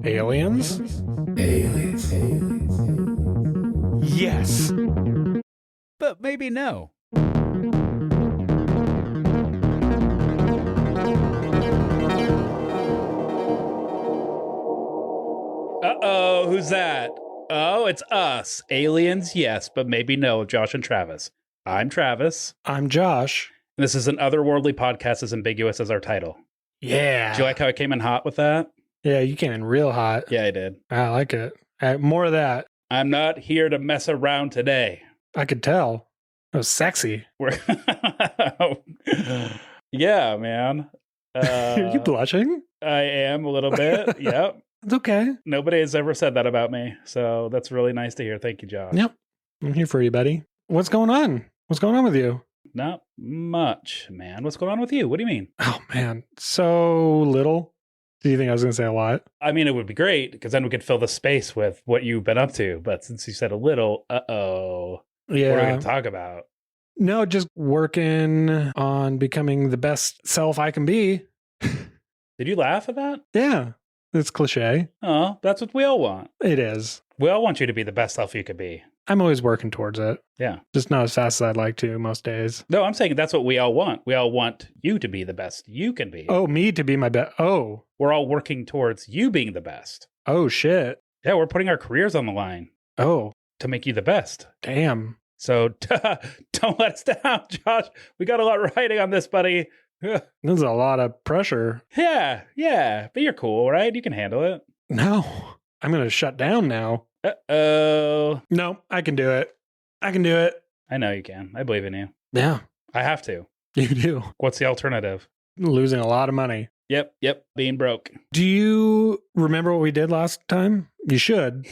Aliens? Aliens. Yes. But maybe no. Uh-oh, who's that? Oh, it's us. Aliens, yes, but maybe no, Josh and Travis. I'm Travis. I'm Josh. And this is an otherworldly podcast as ambiguous as our title. Yeah. Do you like how I came in hot with that? Yeah, you came in real hot. Yeah, I did. I like it. More of that. I'm not here to mess around today. I could tell. That was sexy. Yeah, man. Are you blushing? I am a little bit. Yep. It's okay. Nobody has ever said that about me. So that's really nice to hear. Thank you, Josh. Yep. I'm here for you, buddy. What's going on? What's going on with you? Not much, man. What's going on with you? What do you mean? Oh, man. So little. Do you think I was going to say a lot? I mean, it would be great because then we could fill the space with what you've been up to. But since you said a little, uh-oh. Yeah. What are we going to talk about? No, just working on becoming the best self I can be. Did you laugh at that? Yeah. It's cliche. Oh, that's what we all want. It is. We all want you to be the best self you could be. I'm always working towards it. Yeah. Just not as fast as I'd like to most days. No, I'm saying that's what we all want. We all want you to be the best you can be. Oh, me to be my best. Oh. We're all working towards you being the best. Oh, shit. Yeah, we're putting our careers on the line Oh. to make you the best. Damn. So don't let us down, Josh. We got a lot riding on this, buddy. This is a lot of pressure. Yeah. But you're cool, right? You can handle it. No. I'm going to shut down now. Uh-oh. No, I can do it. I can do it. I know you can. I believe in you. Yeah, I have to. you do. What's the alternative? Losing a lot of money. Yep. Being broke. Do you remember what we did last time? You should.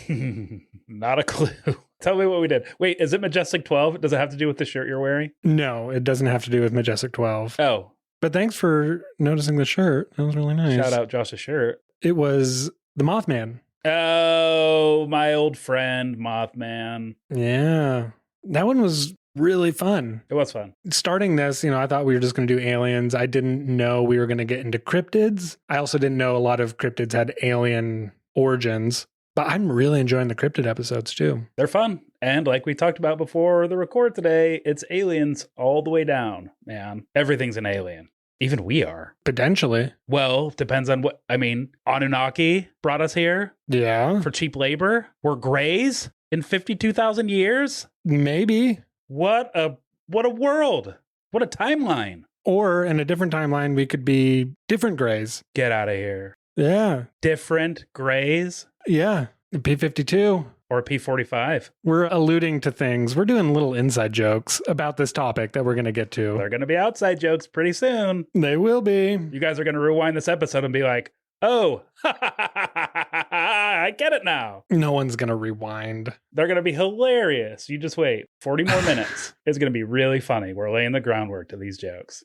Not a clue. Tell me what we did. Wait, is it Majestic 12? Does it have to do with the shirt you're wearing? No, it doesn't have to do with Majestic 12. Oh. But thanks for noticing the shirt. That was really nice. Shout out Josh's shirt. It was the Mothman. Oh, my old friend, Mothman. Yeah. That one was really fun. It was fun. Starting this, I thought we were just going to do aliens. I didn't know we were going to get into cryptids. I also didn't know a lot of cryptids had alien origins. But I'm really enjoying the cryptid episodes too. They're fun. And like we talked about before the record today, it's aliens all the way down, man. Everything's an alien. Even we are. Potentially. Well, depends on what, Anunnaki brought us here. Yeah. For cheap labor. We're grays in 52,000 years. Maybe. What a world. What a timeline. Or in a different timeline, we could be different grays. Get out of here. Yeah. Different grays. Yeah. P52. Or P45. We're alluding to things. We're doing little inside jokes about this topic that we're going to get to. They're going to be outside jokes pretty soon. They will be. You guys are going to rewind this episode and be like, oh, I get it now. No one's going to rewind. They're going to be hilarious. You just wait. 40 more minutes. It's going to be really funny. We're laying the groundwork to these jokes.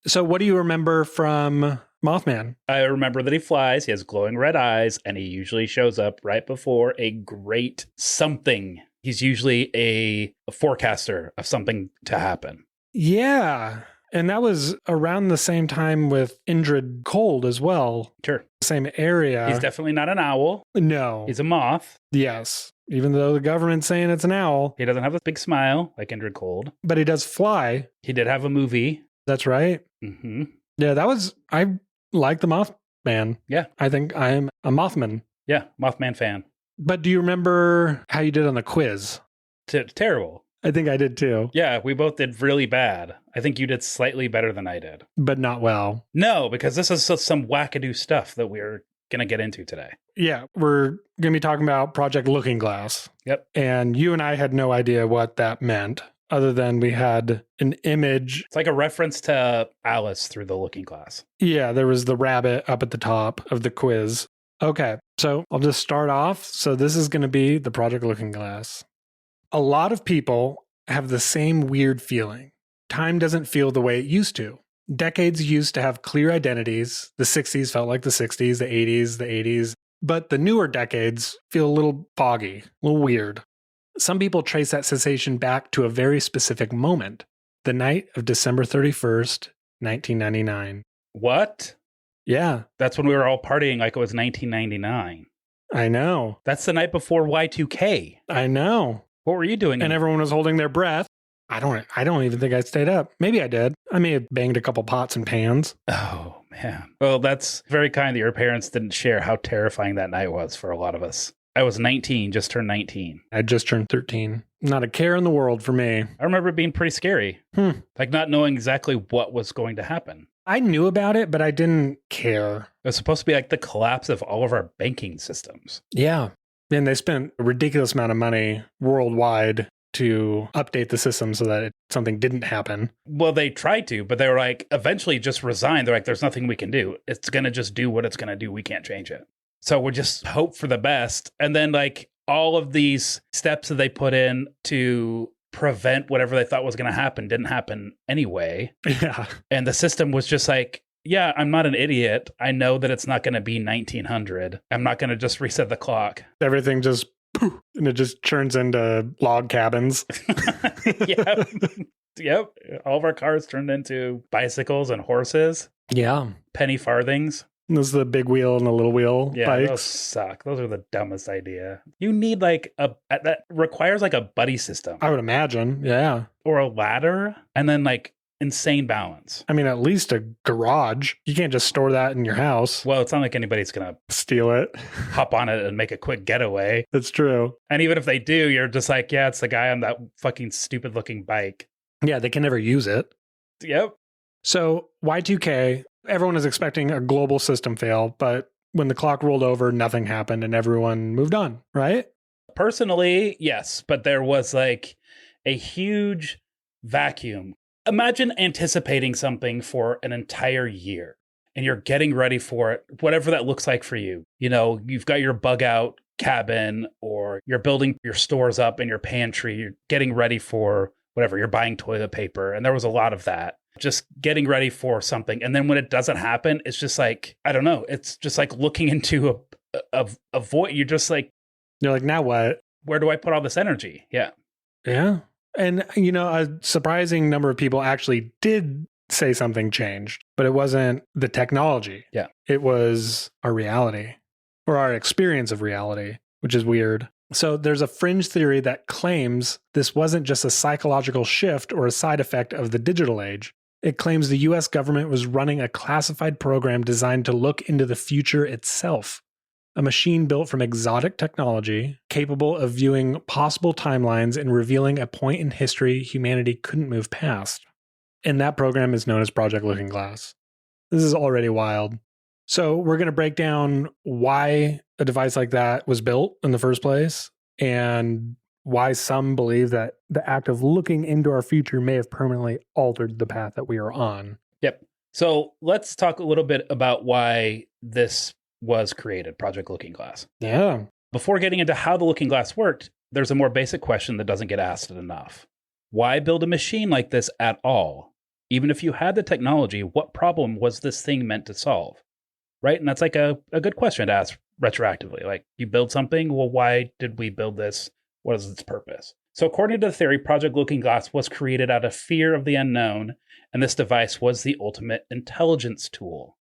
So what do you remember from Mothman? I remember that he flies, he has glowing red eyes, and he usually shows up right before a great something. He's usually a forecaster of something to happen. Yeah. And that was around the same time with Indrid Cold as well. Sure. Same area. He's definitely not an owl. No. He's a moth. Yes. Even though the government's saying it's an owl. He doesn't have a big smile like Indrid Cold. But he does fly. He did have a movie. That's right. Mm-hmm. Yeah, I like the Mothman. Yeah. I think I'm a Mothman. Yeah, Mothman fan. But do you remember how you did on the quiz? Terrible. I think I did too. Yeah, we both did really bad. I think you did slightly better than I did. But not well. No, because this is some wackadoo stuff that we're going to get into today. Yeah, we're going to be talking about Project Looking Glass. Yep. And you and I had no idea what that meant, other than we had an image. It's like a reference to Alice through the Looking Glass. Yeah, there was the rabbit up at the top of the quiz. Okay, so I'll just start off. So this is going to be the Project Looking Glass. A lot of people have the same weird feeling. Time doesn't feel the way it used to. Decades used to have clear identities. The 60s felt like the 60s, the 80s, the 80s. But the newer decades feel a little foggy, a little weird. Some people trace that sensation back to a very specific moment, the night of December 31st, 1999. What? Yeah. That's when we were all partying like it was 1999. I know. That's the night before Y2K. I know. What were you doing? And everyone was holding their breath. I don't even think I stayed up. Maybe I did. I may have banged a couple pots and pans. Oh, man. Well, that's very kind that your parents didn't share how terrifying that night was for a lot of us. I was 19, just turned 19. I just turned 13. Not a care in the world for me. I remember it being pretty scary. Like not knowing exactly what was going to happen. I knew about it, but I didn't care. It was supposed to be like the collapse of all of our banking systems. Yeah. And they spent a ridiculous amount of money worldwide to update the system so that something didn't happen. Well, they tried to, but they were like, eventually just resigned. They're like, there's nothing we can do. It's going to just do what it's going to do. We can't change it. So we just hope for the best. And then like all of these steps that they put in to prevent whatever they thought was going to happen didn't happen anyway. Yeah. And the system was just like, yeah, I'm not an idiot. I know that it's not going to be 1900. I'm not going to just reset the clock. Everything just poof, and it just turns into log cabins. Yep. Yep. All of our cars turned into bicycles and horses. Yeah. Penny farthings. This is the big wheel and the little wheel bikes. Those suck. Those are the dumbest idea. You need like that requires like a buddy system. I would imagine. Yeah. Or a ladder and then like insane balance. I mean, at least a garage. You can't just store that in your house. Well, it's not like anybody's going to steal it, hop on it and make a quick getaway. That's true. And even if they do, you're just like, yeah, it's the guy on that fucking stupid looking bike. Yeah, they can never use it. Yep. So Y2K, everyone is expecting a global system fail, but when the clock rolled over, nothing happened and everyone moved on, right? Personally, yes, but there was like a huge vacuum. Imagine anticipating something for an entire year and you're getting ready for it, whatever that looks like for you. You know, you've got your bug out cabin or you're building your stores up in your pantry. You're getting ready for whatever. You're buying toilet paper. And there was a lot of that. Just getting ready for something. And then when it doesn't happen, it's just like, I don't know. It's just like looking into a void. You're just like, you're like, now what? Where do I put all this energy? Yeah. Yeah. And, you know, a surprising number of people actually did say something changed, but it wasn't the technology. Yeah. It was our reality or our experience of reality, which is weird. So there's a fringe theory that claims this wasn't just a psychological shift or a side effect of the digital age. It claims the US government was running a classified program designed to look into the future itself. A machine built from exotic technology, capable of viewing possible timelines and revealing a point in history humanity couldn't move past. And that program is known as Project Looking Glass. This is already wild. So we're going to break down why a device like that was built in the first place and why some believe that the act of looking into our future may have permanently altered the path that we are on. Yep. So let's talk a little bit about why this was created, Project Looking Glass. Yeah. Before getting into how the Looking Glass worked, there's a more basic question that doesn't get asked enough. Why build a machine like this at all? Even if you had the technology, what problem was this thing meant to solve? Right? And that's like a good question to ask retroactively. Like, you build something, well, why did we build this? What is its purpose? So according to the theory, Project Looking Glass was created out of fear of the unknown, and this device was the ultimate intelligence tool.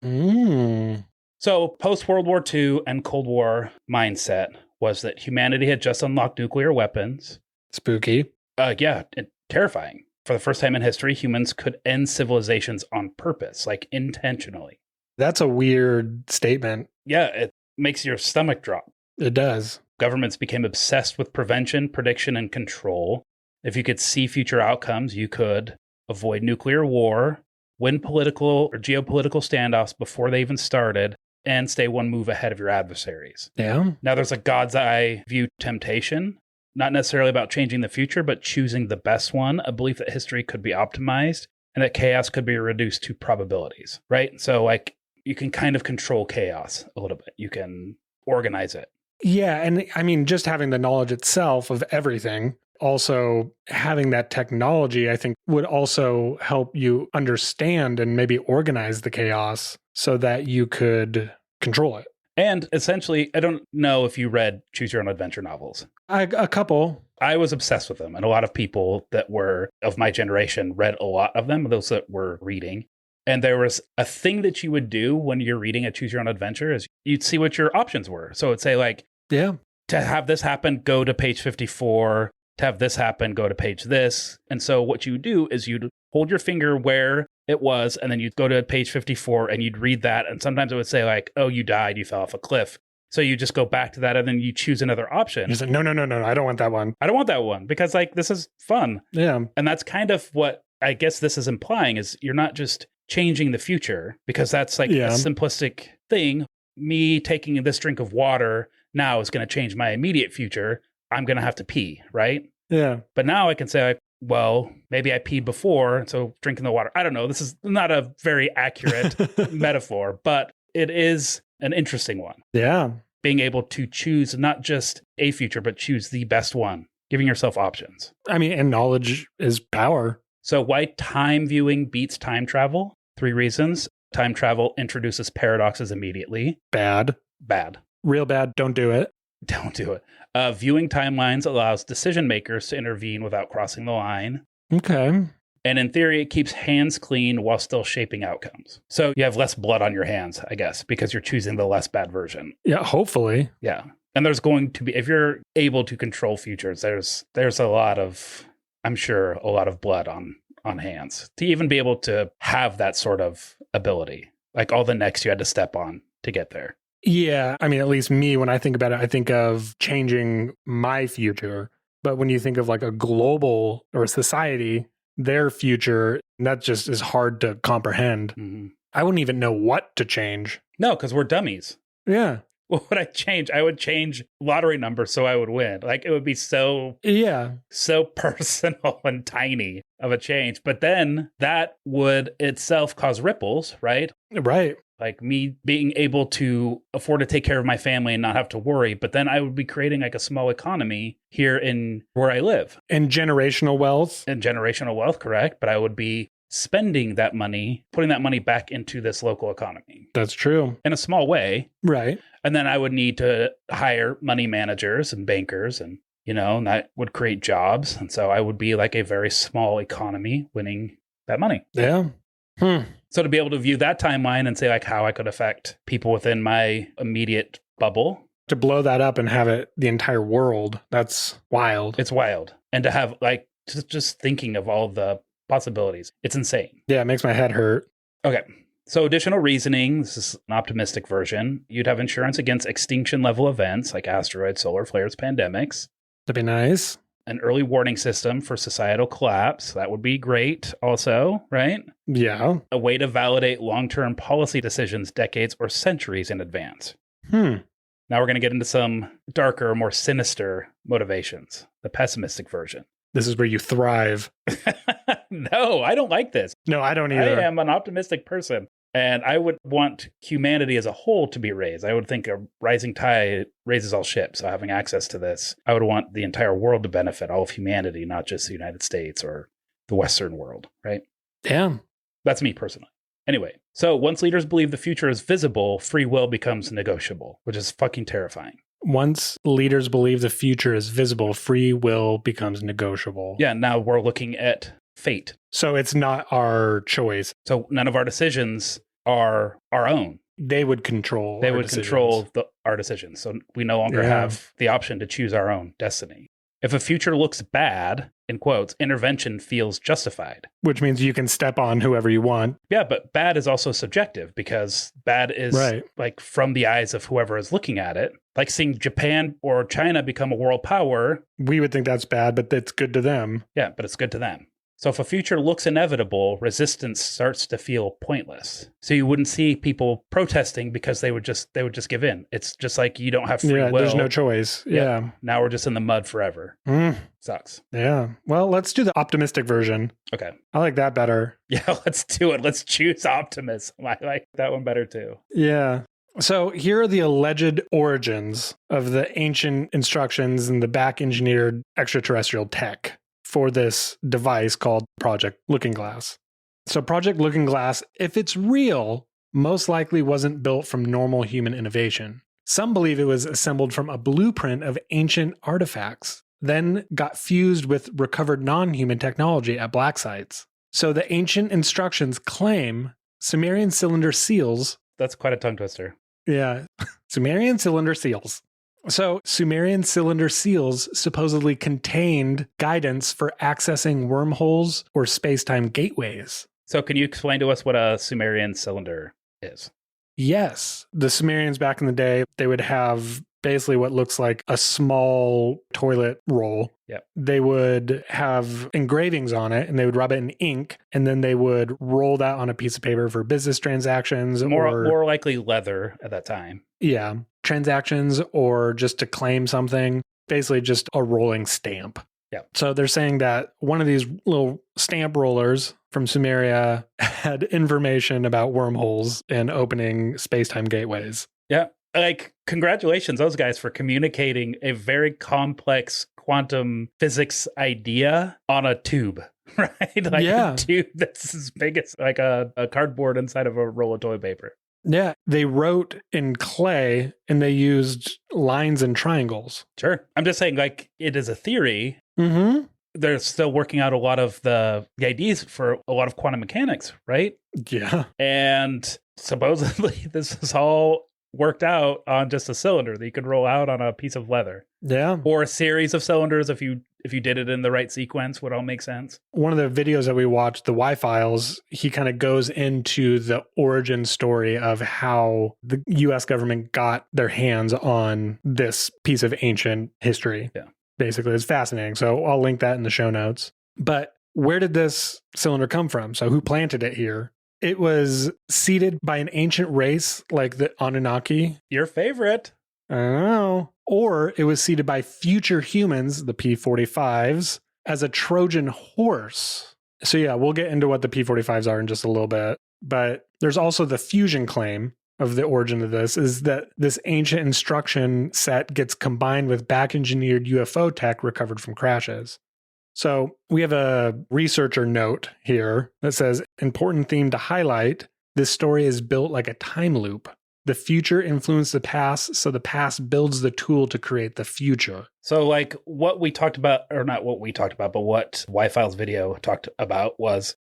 So post-World War II and Cold War mindset was that humanity had just unlocked nuclear weapons. Spooky. Yeah, terrifying. For the first time in history, humans could end civilizations on purpose, like intentionally. That's a weird statement. Yeah, it makes your stomach drop. It does. Governments became obsessed with prevention, prediction, and control. If you could see future outcomes, you could avoid nuclear war, win political or geopolitical standoffs before they even started, and stay one move ahead of your adversaries. Yeah. Now, there's a God's eye view temptation, not necessarily about changing the future, but choosing the best one, a belief that history could be optimized and that chaos could be reduced to probabilities, right? So, like, you can kind of control chaos a little bit. You can organize it. Yeah. And I mean, just having the knowledge itself of everything, also having that technology, I think would also help you understand and maybe organize the chaos so that you could control it. And essentially, I don't know if you read Choose Your Own Adventure novels. A couple. I was obsessed with them. And a lot of people that were of my generation read a lot of them, those that were reading. And there was a thing that you would do when you're reading a Choose Your Own Adventure is you'd see what your options were. So it'd say like, Yeah. To have this happen, go to page 54. To have this happen, go to page this. And so what you do is you'd hold your finger where it was, and then you'd go to page 54 and you'd read that. And sometimes it would say like, oh, you died, you fell off a cliff. So you just go back to that and then you choose another option. You're like, no, I don't want that one. I don't want that one because like this is fun. Yeah. And that's kind of what I guess this is implying is you're not just changing the future because that's like a simplistic thing. Me taking this drink of water now is going to change my immediate future. I'm going to have to pee, right? Yeah. But now I can say, like, well, maybe I peed before, so drinking the water. I don't know. This is not a very accurate metaphor, but it is an interesting one. Yeah. Being able to choose not just a future, but choose the best one, giving yourself options. I mean, and knowledge is power. So why time viewing beats time travel? 3 reasons. Time travel introduces paradoxes immediately. Bad. Real bad. Don't do it. Don't do it. Viewing timelines allows decision makers to intervene without crossing the line. Okay. And in theory, it keeps hands clean while still shaping outcomes. So you have less blood on your hands, I guess, because you're choosing the less bad version. Yeah, hopefully. Yeah. And there's going to be, if you're able to control futures, there's a lot of, I'm sure, a lot of blood on hands to even be able to have that sort of ability. Like all the necks you had to step on to get there. Yeah. I mean, at least me, when I think about it, I think of changing my future. But when you think of like a global or a society, their future, that just is hard to comprehend. Mm-hmm. I wouldn't even know what to change. No, because we're dummies. Yeah. What would I change? I would change lottery numbers so I would win. Like it would be so personal and tiny of a change. But then that would itself cause ripples, right? Right. Like me being able to afford to take care of my family and not have to worry. But then I would be creating like a small economy here in where I live. And generational wealth. And generational wealth, correct. But I would be spending that money, putting that money back into this local economy. That's true. In a small way. Right. And then I would need to hire money managers and bankers and that would create jobs. And so I would be like a very small economy winning that money. Yeah. So to be able to view that timeline and say like how I could affect people within my immediate bubble. To blow that up and have it the entire world, that's wild. It's wild. And to have like just thinking of all the possibilities. It's insane. Yeah, it makes my head hurt. Okay. So additional reasoning, this is an optimistic version. You'd have insurance against extinction level events like asteroids, solar flares, pandemics. That'd be nice. An early warning system for societal collapse. That would be great also, right? Yeah. A way to validate long-term policy decisions decades or centuries in advance. Now we're going to get into some darker, more sinister motivations. The pessimistic version. This is where you thrive. No, I don't like this. No, I don't either. I am an optimistic person. And I would want humanity as a whole to be raised. I would think a rising tide raises all ships. So having access to this, I would want the entire world to benefit, all of humanity, not just the United States or the Western world, right? Yeah. That's me personally. Anyway, so once leaders believe the future is visible, free will becomes negotiable, which is fucking terrifying. Once leaders believe the future is visible, free will becomes negotiable. Yeah, now we're looking at fate. So it's not our choice. So none of our decisions are our own. They would control our decisions. So we no longer have the option to choose our own destiny. If a future looks bad, in quotes, intervention feels justified. Which means you can step on whoever you want. Yeah, but bad is also subjective because bad is like from the eyes of whoever is looking at it. Like seeing Japan or China become a world power. We would think that's bad, but it's good to them. Yeah, but it's good to them. So if a future looks inevitable, resistance starts to feel pointless. So you wouldn't see people protesting because they would just give in. It's just like you don't have free will. There's no choice. Yeah. Now we're just in the mud forever. Sucks. Yeah. Well, let's do the optimistic version. Okay. I like that better. Yeah, let's do it. Let's choose optimism. I like that one better too. Yeah. So here are the alleged origins of the ancient instructions and the back engineered extraterrestrial tech for this device called Project Looking Glass. So Project Looking Glass, if it's real, most likely wasn't built from normal human innovation. Some believe it was assembled from a blueprint of ancient artifacts, then got fused with recovered non-human technology at black sites. So the ancient instructions claim Sumerian cylinder seals. That's quite a tongue twister. Yeah. Sumerian cylinder seals So Sumerian cylinder seals supposedly contained guidance for accessing wormholes or space-time gateways. So can you explain to us what a Sumerian cylinder is? Yes. The Sumerians back in the day, they would have basically what looks like a small toilet roll. Yep. They would have engravings on it and they would rub it in ink, and then they would roll that on a piece of paper for business transactions. More likely leather at that time. Yeah. Transactions or just to claim something. Basically just a rolling stamp. Yeah. So they're saying that one of these little stamp rollers from Sumeria had information about wormholes and opening space-time gateways. Yeah. Like, congratulations, those guys, for communicating a very complex quantum physics idea on a tube, right? Like a tube that's as big as like a cardboard inside of a roll of toilet paper. Yeah. They wrote in clay and they used lines and triangles. Sure. I'm just saying, like, it is a theory. Mm-hmm. They're still working out a lot of the ideas for a lot of quantum mechanics, right? Yeah. And supposedly this is all worked out on just a cylinder that you could roll out on a piece of leather. Yeah. Or a series of cylinders if you did it in the right sequence would all make sense. One of the videos that we watched, the Y-Files, he kind of goes into the origin story of how the US government got their hands on this piece of ancient history. Yeah. Basically, it's fascinating. So I'll link that in the show notes. But where did this cylinder come from? So who planted it here? It was seeded by an ancient race like the Anunnaki. Your favorite. I don't know. Or it was seeded by future humans, the P-45s, as a Trojan horse. So yeah, we'll get into what the P-45s are in just a little bit. But there's also the fusion claim of the origin of this, is that this ancient instruction set gets combined with back-engineered UFO tech recovered from crashes. So we have a researcher note here that says, important theme to highlight, this story is built like a time loop. The future influenced the past, so the past builds the tool to create the future. So like what we talked about, or not what we talked about, but what Y-Files video talked about was,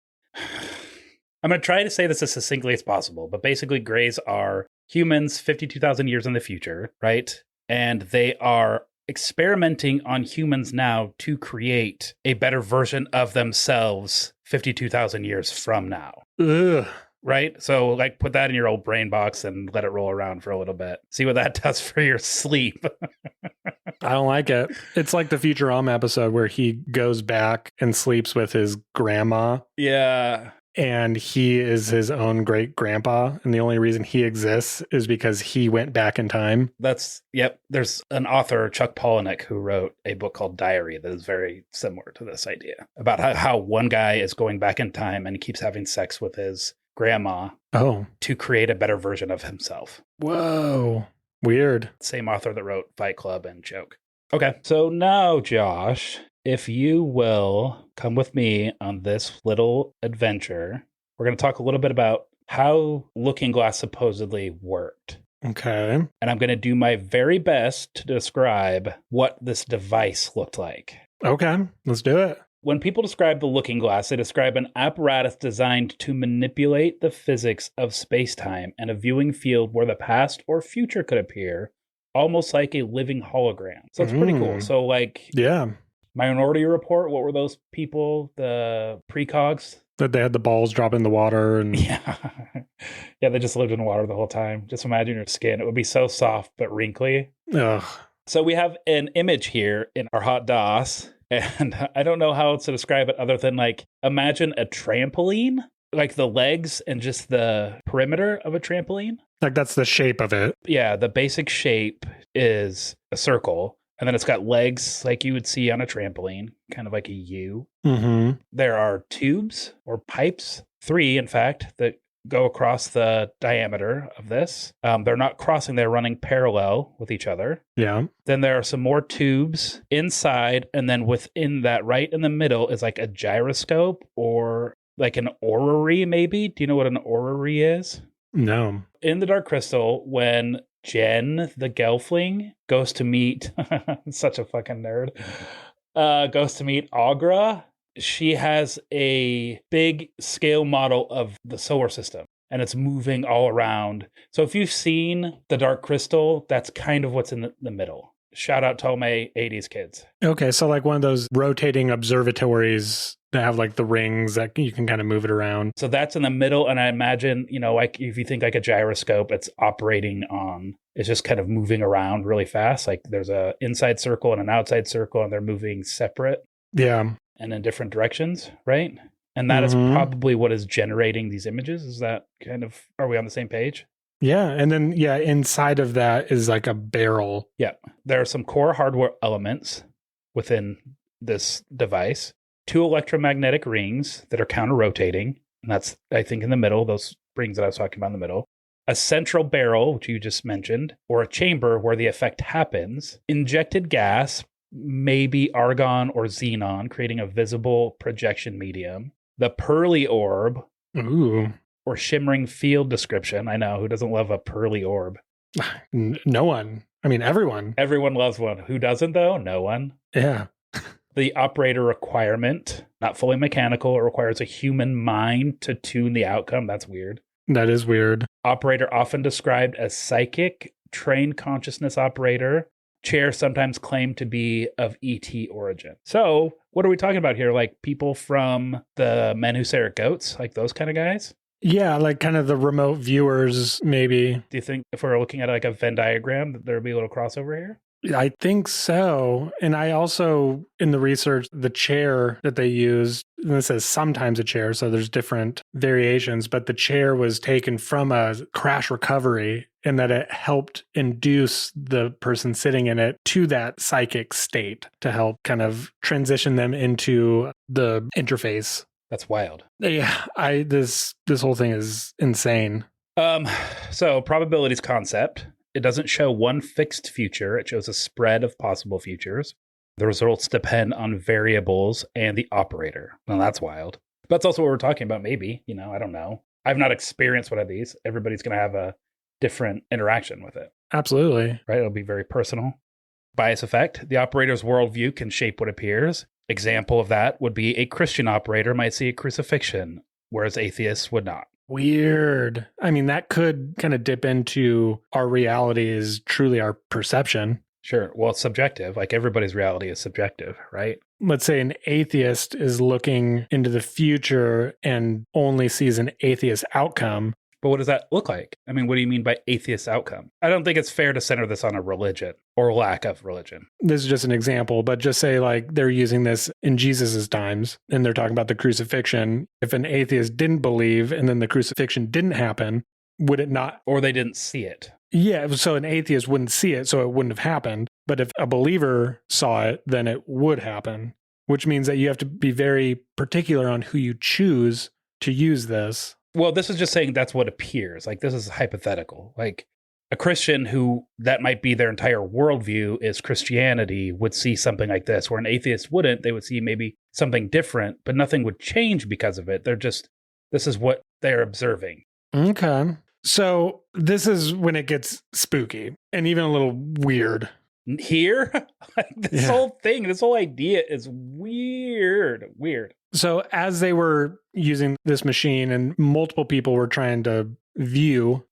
I'm going to try to say this as succinctly as possible, but basically Greys are humans 52,000 years in the future, right? And they are experimenting on humans now to create a better version of themselves 52,000 years from now. Ugh. Right? So like put that in your old brain box and let it roll around for a little bit. See what that does for your sleep. I don't like it. It's like the Futurama episode where he goes back and sleeps with his grandma. Yeah. And he is his own great grandpa. And the only reason he exists is because he went back in time. Yep. There's an author, Chuck Palahniuk, who wrote a book called Diary that is very similar to this idea about how one guy is going back in time and he keeps having sex with his grandma to create a better version of himself. Whoa. Weird. Same author that wrote Fight Club and Choke. Okay. So now, Josh, if you will come with me on this little adventure, we're going to talk a little bit about how Looking Glass supposedly worked. Okay. And I'm going to do my very best to describe what this device looked like. Okay. Let's do it. When people describe the Looking Glass, they describe an apparatus designed to manipulate the physics of space-time and a viewing field where the past or future could appear, almost like a living hologram. So it's pretty cool. So like... Yeah. Minority Report, what were those people? The precogs? That they had the balls drop in the water and... Yeah. Yeah, they just lived in water the whole time. Just imagine your skin. It would be so soft but wrinkly. Ugh. So we have an image here in our hot DOS, and I don't know how else to describe it other than like, imagine a trampoline, like the legs and just the perimeter of a trampoline. Like that's the shape of it. Yeah, the basic shape is a circle. And then it's got legs like you would see on a trampoline, kind of like a U. Mm-hmm. There are tubes or pipes, 3, in fact, that go across the diameter of this. They're not crossing, they're running parallel with each other. Yeah. Then there are some more tubes inside, and then within that, right in the middle, is like a gyroscope or like an orrery, maybe. Do you know what an orrery is? No. In the Dark Crystal, when Jen, the Gelfling, goes to meet, such a fucking nerd, goes to meet Agra, she has a big scale model of the solar system, and it's moving all around. So if you've seen the Dark Crystal, that's kind of what's in the middle. Shout out to all my 80s kids. Okay, so like one of those rotating observatories that have like the rings that you can kind of move it around. So that's in the middle, and I imagine, like if you think like a gyroscope, it's operating on, it's just kind of moving around really fast. Like there's a inside circle and an outside circle, and they're moving separate. Yeah. And in different directions, right? And that is probably what is generating these images. Is that kind of, are we on the same page? Yeah. And then, inside of that is like a barrel. Yeah. There are some core hardware elements within this device. 2 electromagnetic rings that are counter-rotating. And that's, I think, in the middle, those rings that I was talking about in the middle. A central barrel, which you just mentioned, or a chamber where the effect happens. Injected gas, maybe argon or xenon, creating a visible projection medium. The pearly orb. Ooh. Or shimmering field description. I know, who doesn't love a pearly orb? No one. I mean, everyone. Everyone loves one. Who doesn't, though? No one. Yeah. The operator requirement, not fully mechanical. It requires a human mind to tune the outcome. That's weird. That is weird. Operator often described as psychic, trained consciousness operator. Chair sometimes claimed to be of ET origin. So what are we talking about here? Like people from the Men Who Stare at Goats? Like those kind of guys? Yeah, like kind of the remote viewers, maybe. Do you think if we're looking at like a Venn diagram that there'd be a little crossover here? I think so. And I also, in the research, the chair that they used, and it says sometimes a chair, so there's different variations, but the chair was taken from a crash recovery and that it helped induce the person sitting in it to that psychic state to help kind of transition them into the interface. That's wild. Yeah, this whole thing is insane. So probabilities concept. It doesn't show one fixed future. It shows a spread of possible futures. The results depend on variables and the operator. Well, that's wild. But that's also what we're talking about, maybe. I don't know. I've not experienced one of these. Everybody's going to have a different interaction with it. Absolutely. Right? It'll be very personal. Bias effect. The operator's worldview can shape what appears. Example of that would be a Christian operator might see a crucifixion, whereas atheists would not. Weird. I mean, that could kind of dip into our reality is truly our perception. Sure. Well, it's subjective. Like everybody's reality is subjective, right? Let's say an atheist is looking into the future and only sees an atheist outcome. But what does that look like? I mean, what do you mean by atheist outcome? I don't think it's fair to center this on a religion or lack of religion. This is just an example, but just say like they're using this in Jesus's times and they're talking about the crucifixion. If an atheist didn't believe and then the crucifixion didn't happen, would it not? Or they didn't see it. Yeah, so an atheist wouldn't see it, so it wouldn't have happened. But if a believer saw it, then it would happen, which means that you have to be very particular on who you choose to use this. Well, this is just saying that's what appears. Like, this is hypothetical. Like, a Christian who that might be their entire worldview is Christianity would see something like this, where an atheist wouldn't. They would see maybe something different, but nothing would change because of it. This is what they're observing. Okay. So this is when it gets spooky and even a little weird. Here? This whole thing, this whole idea is weird. So as they were using this machine and multiple people were trying to view,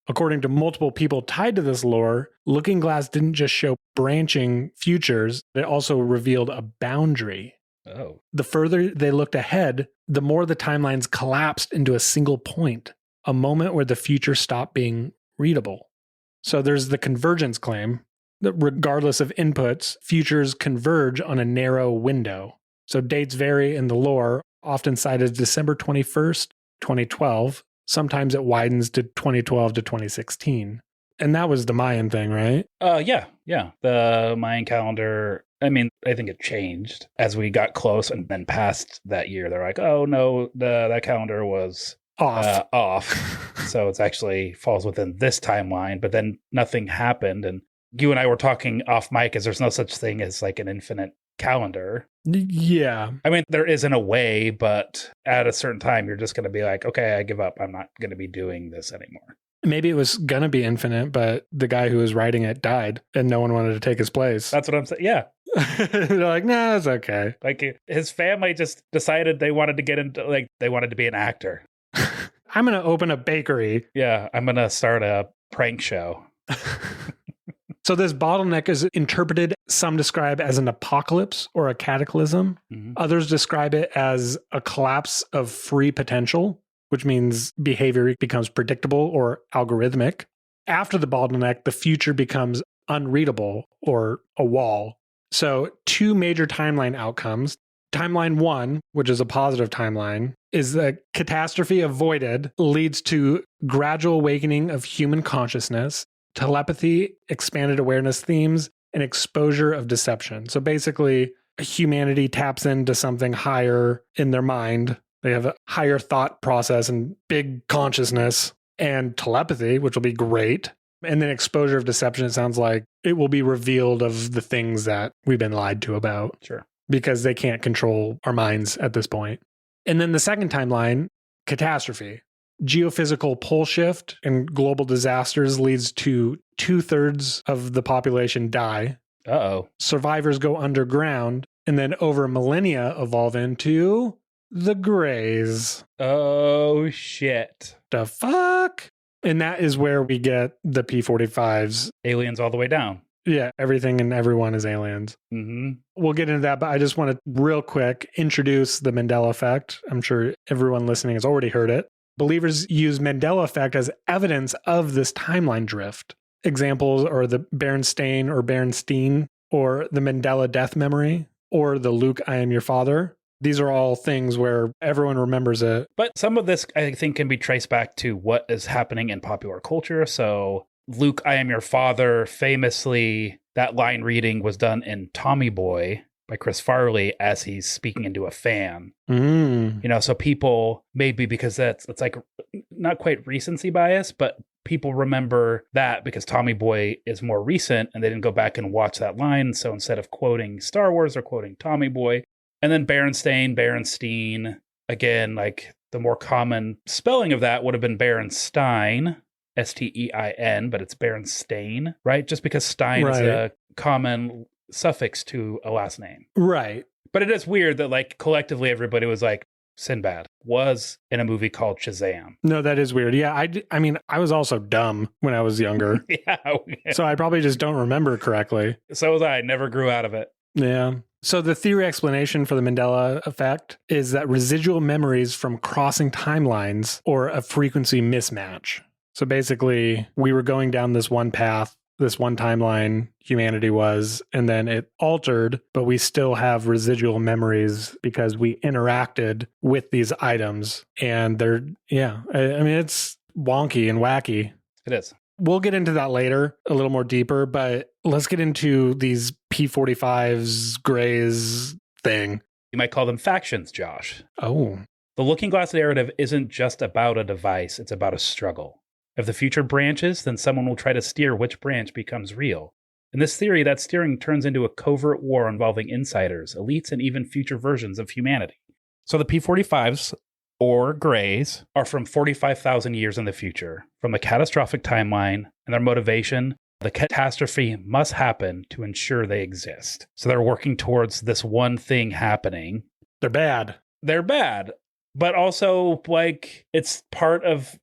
according to multiple people tied to this lore, Looking Glass didn't just show branching futures, it also revealed a boundary. Oh. The further they looked ahead, the more the timelines collapsed into a single point, a moment where the future stopped being readable. So there's the convergence claim that regardless of inputs, futures converge on a narrow window. So dates vary in the lore, often cited December 21st, 2012. Sometimes it widens to 2012 to 2016. And that was the Mayan thing, right? Yeah. The Mayan calendar, I mean, I think it changed as we got close and then past that year. They're like, oh no, that calendar was off. So it's actually falls within this timeline, but then nothing happened. And you and I were talking off mic as there's no such thing as like an infinite calendar. Yeah. I mean, there is in a way, but at a certain time, you're just going to be like, okay, I give up. I'm not going to be doing this anymore. Maybe it was going to be infinite, but the guy who was writing it died and no one wanted to take his place. That's what I'm saying. Yeah. They're like, nah, it's okay. Like his family just decided they wanted to get into, like, they wanted to be an actor. I'm going to open a bakery. Yeah. I'm going to start a prank show. So this bottleneck is interpreted, some describe as an apocalypse or a cataclysm. Mhm. Others describe it as a collapse of free potential, which means behavior becomes predictable or algorithmic. After the bottleneck, the future becomes unreadable or a wall. So 2 major timeline outcomes. Timeline 1, which is a positive timeline, is the catastrophe avoided leads to gradual awakening of human consciousness, telepathy, expanded awareness themes, and exposure of deception. So basically, humanity taps into something higher in their mind. They have a higher thought process and big consciousness and telepathy, which will be great. And then exposure of deception, it sounds like it will be revealed of the things that we've been lied to about. Sure. Because they can't control our minds at this point. And then the second timeline, catastrophe. Geophysical pole shift and global disasters leads to 2/3 of the population die. Uh-oh. Survivors go underground and then over millennia evolve into the Greys. Oh, shit. The fuck? And that is where we get the P-45s. Aliens all the way down. Yeah, everything and everyone is aliens. Mm-hmm. We'll get into that, but I just want to real quick introduce the Mandela effect. I'm sure everyone listening has already heard it. Believers use Mandela effect as evidence of this timeline drift. Examples are the Berenstain or Berenstein, or the Mandela death memory, or the Luke, I am your father. These are all things where everyone remembers it. But some of this, I think, can be traced back to what is happening in popular culture. So Luke, I am your father, famously, that line reading was done in Tommy Boy by Chris Farley as he's speaking into a fan. Mm. You know, so people, maybe because it's like not quite recency bias, but people remember that because Tommy Boy is more recent and they didn't go back and watch that line. So instead of quoting Star Wars, they're quoting Tommy Boy. And then Berenstein, again, like the more common spelling of that would have been Berenstein, Stein, but it's Berenstain, right? Just because Stein is a common suffix to a last name. Right. But it is weird that like collectively everybody was like, Sinbad was in a movie called Shazam. No, that is weird. Yeah, I mean, I was also dumb when I was younger. Yeah. So I probably just don't remember correctly. So was I. Never grew out of it. Yeah. So the theory explanation for the Mandela effect is that residual memories from crossing timelines or a frequency mismatch. So basically, we were going down this one path, this one timeline, humanity was, and then it altered, but we still have residual memories because we interacted with these items. And they're, yeah, I mean, it's wonky and wacky. It is. We'll get into that later, a little more deeper, but let's get into these P-45s, Greys thing. You might call them factions, Josh. Oh. The Looking Glass narrative isn't just about a device, it's about a struggle. If the future branches, then someone will try to steer which branch becomes real. In this theory, that steering turns into a covert war involving insiders, elites, and even future versions of humanity. So the P-45s, or Greys, are from 45,000 years in the future, from the catastrophic timeline, and their motivation, the catastrophe must happen to ensure they exist. So they're working towards this one thing happening. They're bad. They're bad, but also, like, it's part of,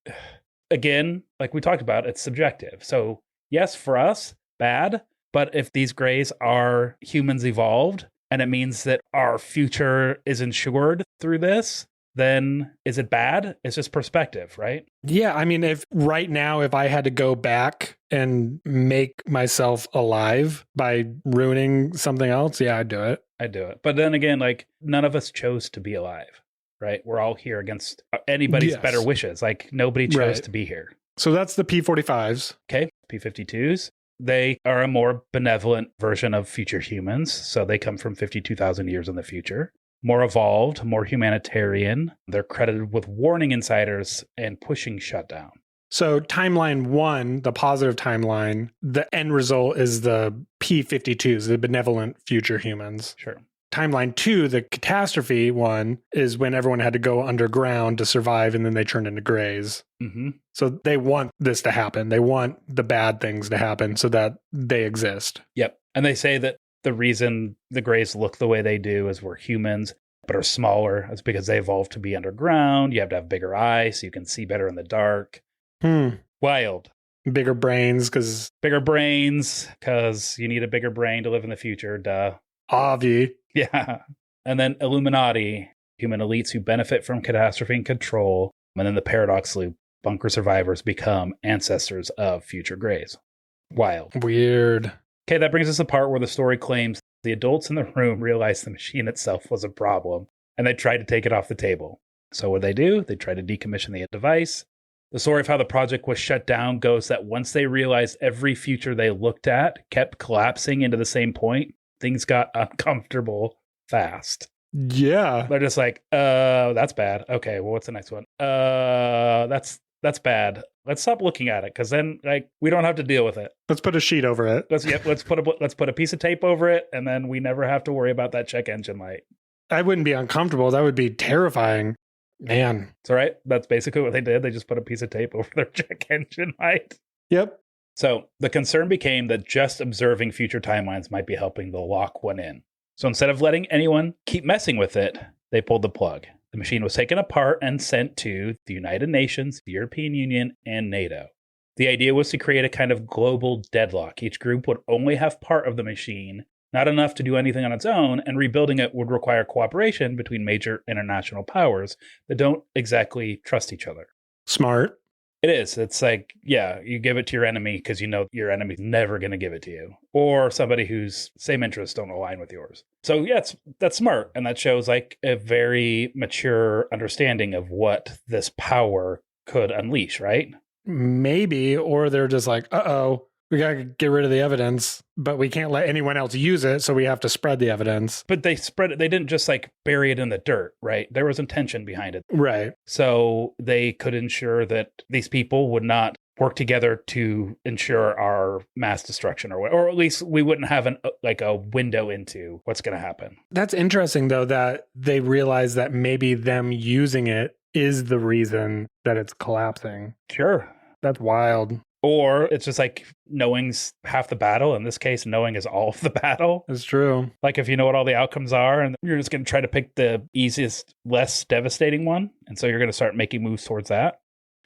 again, like we talked about, it's subjective. So yes, for us, bad, but if these Greys are humans evolved, and it means that our future is ensured through this, then is it bad? It's just perspective, right? Yeah, I mean, if right now, if I had to go back and make myself alive by ruining something else, yeah, I'd do it. I'd do it. But then again, like, none of us chose to be alive, right? We're all here against anybody's better wishes. Like, nobody chose to be here. So that's the P-45s. Okay, P-52s. They are a more benevolent version of future humans. So they come from 52,000 years in the future. More evolved, more humanitarian. They're credited with warning insiders and pushing shutdown. So timeline 1, the positive timeline, the end result is the P-52s, the benevolent future humans. Sure. Timeline 2, the catastrophe one, is when everyone had to go underground to survive and then they turned into Greys. Mm-hmm. So they want this to happen. They want the bad things to happen so that they exist. Yep. And they say that the reason the Greys look the way they do is we're humans, but are smaller. It's because they evolved to be underground. You have to have bigger eyes so you can see better in the dark. Wild. Bigger brains, because Bigger brains, because you need a bigger brain to live in the future. Duh. obvi. Yeah. And then Illuminati, human elites who benefit from catastrophe and control. And then the paradox loop, bunker survivors become ancestors of future Greys. Wild. Weird. Okay, that brings us to the part where the story claims the adults in the room realized the machine itself was a problem, and they tried to take it off the table. So what do? They tried to decommission the device. The story of how the project was shut down goes that once they realized every future they looked at kept collapsing into the same point, things got uncomfortable fast. Yeah. They're just like, that's bad. Okay, well, what's the next one? That's bad. Let's stop looking at it, because then we don't have to deal with it. Let's put a sheet over it. Let's put a piece of tape over it, and then we never have to worry about that check engine light. I wouldn't be uncomfortable. That would be terrifying. Man. It's all right. That's basically what they did. They just put a piece of tape over their check engine light. Yep. So the concern became that just observing future timelines might be helping to lock one in. So instead of letting anyone keep messing with it, they pulled the plug. The machine was taken apart and sent to the United Nations, the European Union, and NATO. The idea was to create a kind of global deadlock. Each group would only have part of the machine, not enough to do anything on its own, and rebuilding it would require cooperation between major international powers that don't exactly trust each other. Smart. It is. It's like, yeah, you give it to your enemy because you know your enemy's never going to give it to you, or somebody whose same interests don't align with yours. So yeah, that's smart. And that shows like a very mature understanding of what this power could unleash, right? Maybe, or they're just like, we got to get rid of the evidence, but we can't let anyone else use it, so we have to spread the evidence. But they spread it. They didn't just like bury it in the dirt, right? There was intention behind it. Right. So they could ensure that these people would not work together to ensure our mass destruction, or at least we wouldn't have a window into what's going to happen. That's interesting, though, that they realize that maybe them using it is the reason that it's collapsing. Sure. That's wild. Or it's just like knowing's half the battle. In this case, knowing is all of the battle. That's true. Like if you know what all the outcomes are, and you're just going to try to pick the easiest, less devastating one. And so you're going to start making moves towards that.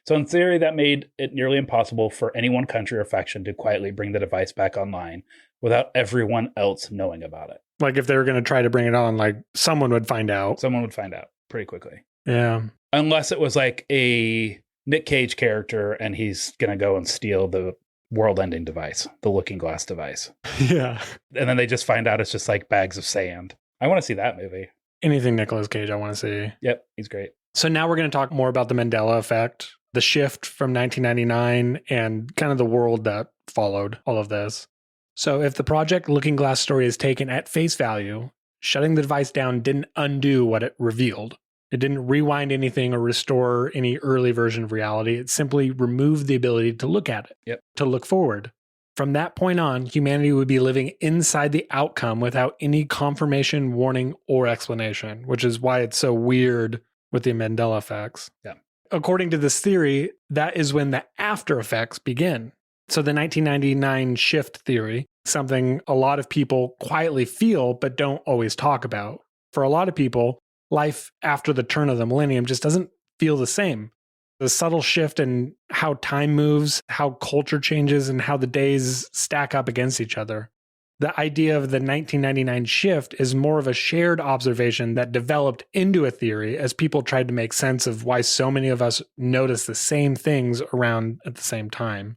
So in theory, that made it nearly impossible for any one country or faction to quietly bring the device back online without everyone else knowing about it. Like if they were going to try to bring it on, like someone would find out. Someone would find out pretty quickly. Yeah. Unless it was like a Nick Cage character and he's going to go and steal the world-ending device, the looking glass device. Yeah. And then they just find out it's just like bags of sand. I want to see that movie. Anything Nicolas Cage I want to see. Yep, he's great. So now we're going to talk more about the Mandela effect, the shift from 1999, and kind of the world that followed all of this. So if the Project Looking Glass story is taken at face value, shutting the device down didn't undo what it revealed. It didn't rewind anything or restore any early version of reality. It simply removed the ability to look at it, to look forward. From that point on, humanity would be living inside the outcome without any confirmation, warning, or explanation, which is why it's so weird with the Mandela effects. Yeah. According to this theory, that is when the after effects begin. So the 1999 shift theory, something a lot of people quietly feel but don't always talk about. For a lot of people, life after the turn of the millennium just doesn't feel the same. The subtle shift in how time moves, how culture changes, and how the days stack up against each other. The idea of the 1999 shift is more of a shared observation that developed into a theory as people tried to make sense of why so many of us notice the same things around at the same time.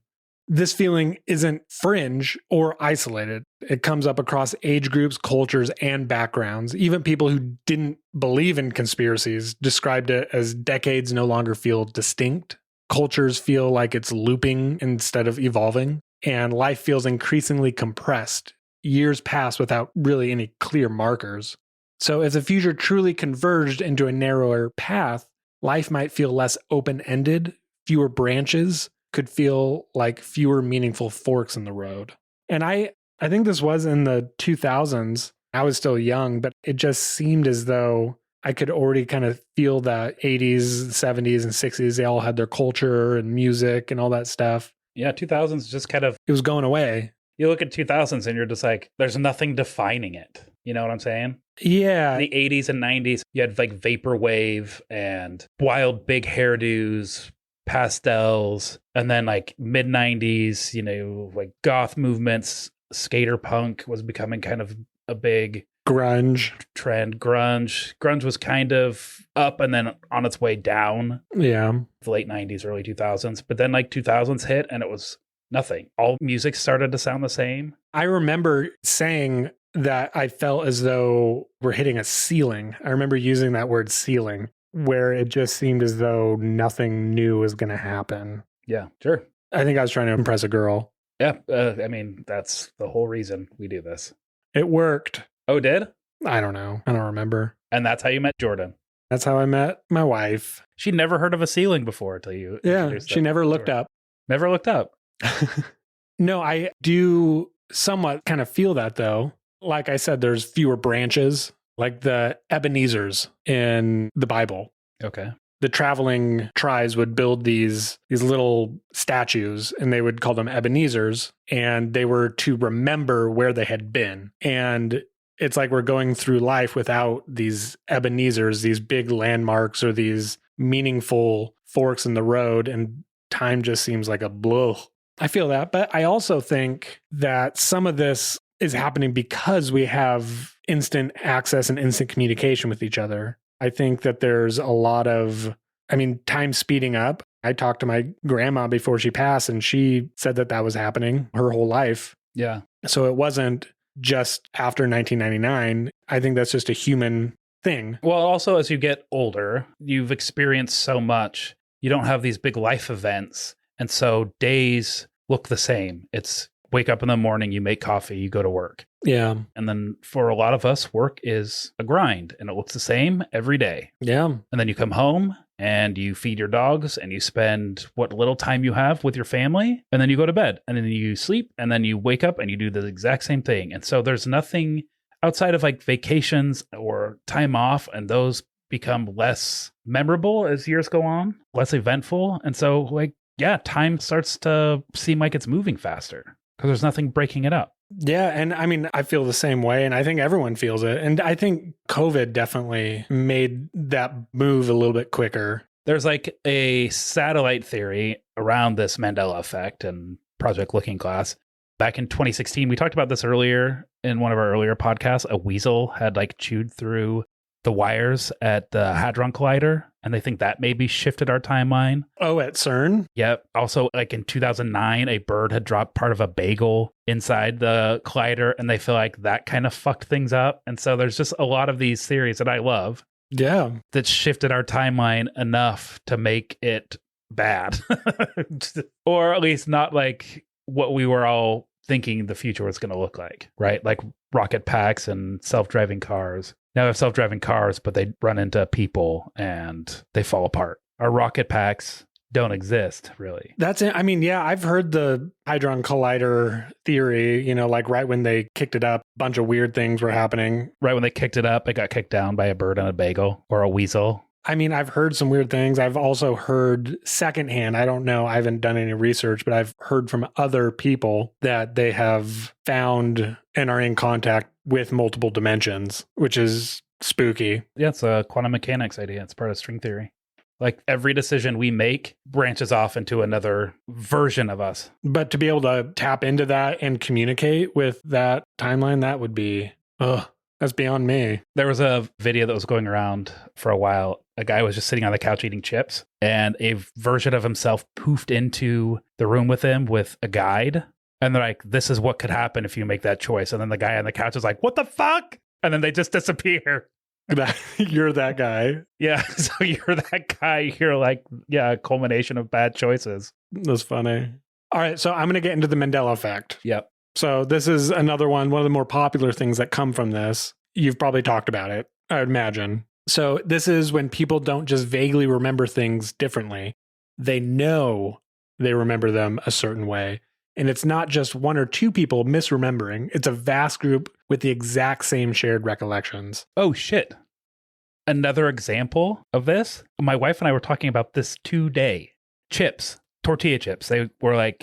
This feeling isn't fringe or isolated. It comes up across age groups, cultures, and backgrounds. Even people who didn't believe in conspiracies described it as decades no longer feel distinct. Cultures feel like it's looping instead of evolving, and life feels increasingly compressed. Years pass without really any clear markers. So if the future truly converged into a narrower path, life might feel less open-ended, fewer branches, could feel like fewer meaningful forks in the road. And I think this was in the 2000s. I was still young, but it just seemed as though I could already kind of feel that 80s, 70s, and 60s, they all had their culture and music and all that stuff. Yeah, 2000s just kind of... It was going away. You look at 2000s and you're just like, there's nothing defining it. You know what I'm saying? Yeah. In the 80s and 90s, you had like vaporwave and wild big hairdos, pastels, and then like mid 90s, like goth movements, skater punk was becoming kind of a big Grunge. trend. Grunge was kind of up and then on its way down. Yeah. The late 90s, early 2000s. But then like 2000s hit and it was nothing. All music started to sound the same. I remember saying that I felt as though we're hitting a ceiling. I remember using that word ceiling, where it just seemed as though nothing new was going to happen. Yeah, sure. I think I was trying to impress a girl. Yeah, I mean, that's the whole reason we do this. It worked. Oh, did? I don't know. I don't remember. And that's how you met Jordan. That's how I met my wife. She'd never heard of a ceiling before until you. Yeah, she never looked up. Never looked up. No, I do somewhat kind of feel that though. Like I said, there's fewer branches, like the Ebenezer's in the Bible. Okay. The traveling tribes would build these little statues, and they would call them Ebenezer's, and they were to remember where they had been. And it's like we're going through life without these Ebenezer's, these big landmarks or these meaningful forks in the road, and time just seems like a blow. I feel that, but I also think that some of this is happening because we have instant access and instant communication with each other. I think that there's a lot of, time speeding up. I talked to my grandma before she passed, and she said that was happening her whole life. Yeah. So it wasn't just after 1999. I think that's just a human thing. Well, also, as you get older, you've experienced so much. You don't have these big life events. And so days look the same. It's wake up in the morning, you make coffee, you go to work. Yeah. And then for a lot of us, work is a grind and it looks the same every day. Yeah. And then you come home and you feed your dogs and you spend what little time you have with your family. And then you go to bed and then you sleep and then you wake up and you do the exact same thing. And so there's nothing outside of like vacations or time off, and those become less memorable as years go on, less eventful. And so time starts to seem like it's moving faster because there's nothing breaking it up. Yeah. And I feel the same way. And I think everyone feels it. And I think COVID definitely made that move a little bit quicker. There's like a satellite theory around this Mandela effect and Project Looking Glass. Back in 2016, we talked about this earlier in one of our earlier podcasts. A weasel had chewed through the wires at the Hadron Collider, and they think that maybe shifted our timeline. Oh, at CERN? Yep. Also, in 2009, a bird had dropped part of a bagel inside the collider, and they feel like that kind of fucked things up. And so there's just a lot of these theories that I love. Yeah. That shifted our timeline enough to make it bad. Or at least not like what we were all thinking the future was going to look like, right? Like rocket packs and self-driving cars. Now we have self-driving cars, but they run into people and they fall apart. Our rocket packs don't exist, really. That's it. I've heard the Hadron Collider theory, right when they kicked it up, a bunch of weird things were happening. Right when they kicked it up, it got kicked down by a bird on a bagel or a weasel. I've heard some weird things. I've also heard secondhand. I don't know. I haven't done any research, but I've heard from other people that they have found and are in contact with multiple dimensions, which is spooky. Yeah, it's a quantum mechanics idea. It's part of string theory. Like every decision we make branches off into another version of us. But to be able to tap into that and communicate with that timeline, that would be, that's beyond me. There was a video that was going around for a while. A guy was just sitting on the couch eating chips, and a version of himself poofed into the room with him with a guide. And they're like, this is what could happen if you make that choice. And then the guy on the couch is like, what the fuck? And then they just disappear. You're that guy. Yeah. So you're that guy. You're a culmination of bad choices. That's funny. All right. So I'm going to get into the Mandela effect. Yep. So this is another one of the more popular things that come from this. You've probably talked about it, I would imagine. So this is when people don't just vaguely remember things differently. They know they remember them a certain way. And it's not just one or two people misremembering. It's a vast group with the exact same shared recollections. Oh, shit. Another example of this, my wife and I were talking about this today. Chips, tortilla chips. They were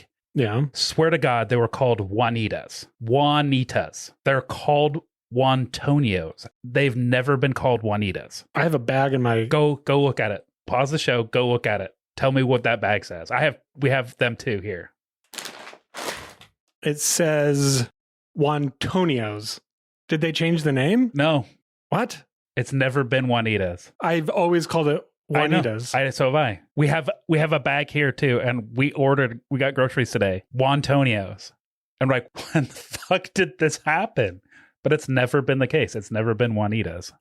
swear to God, they were called Juanitas. Juanitas. They're called Wontonios. They've never been called Juanitas. I have a bag in my... Go look at it. Pause the show. Go look at it. Tell me what that bag says. We have them too here. It says Juantonio's. Did they change the name? No, What? it's never been Juanitas. I've always called it Juanitas. So have I. We have a bag here too, and we got groceries today. Juantonio's. I'm like, when the fuck did this happen? But it's never been the case. It's never been Juanitas.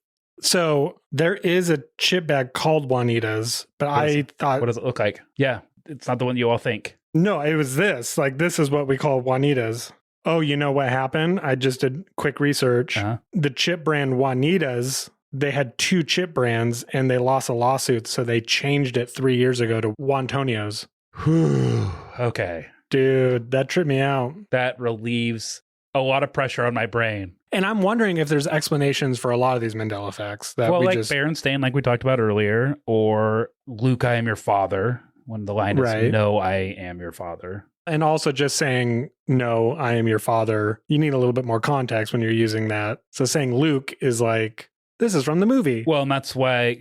So there is a chip bag called Juanitas, but I thought... What does it look like? Yeah, it's not the one you all think. No, it was this. Like, this is what we call Juanitas. Oh, you know what happened? I just did quick research. Uh-huh. The chip brand Juanitas, they had 2 chip brands and they lost a lawsuit, so they changed it 3 years ago to Juantonio's. Okay. Dude, that tripped me out. That relieves a lot of pressure on my brain. And I'm wondering if there's explanations for a lot of these Mandela effects. That Well, we like just... Berenstain, like we talked about earlier, or Luke, I am your father, when the line is, Right. no, I am your father. And also just saying, no, I am your father. You need a little bit more context when you're using that. So saying Luke is like, this is from the movie. Well, and that's why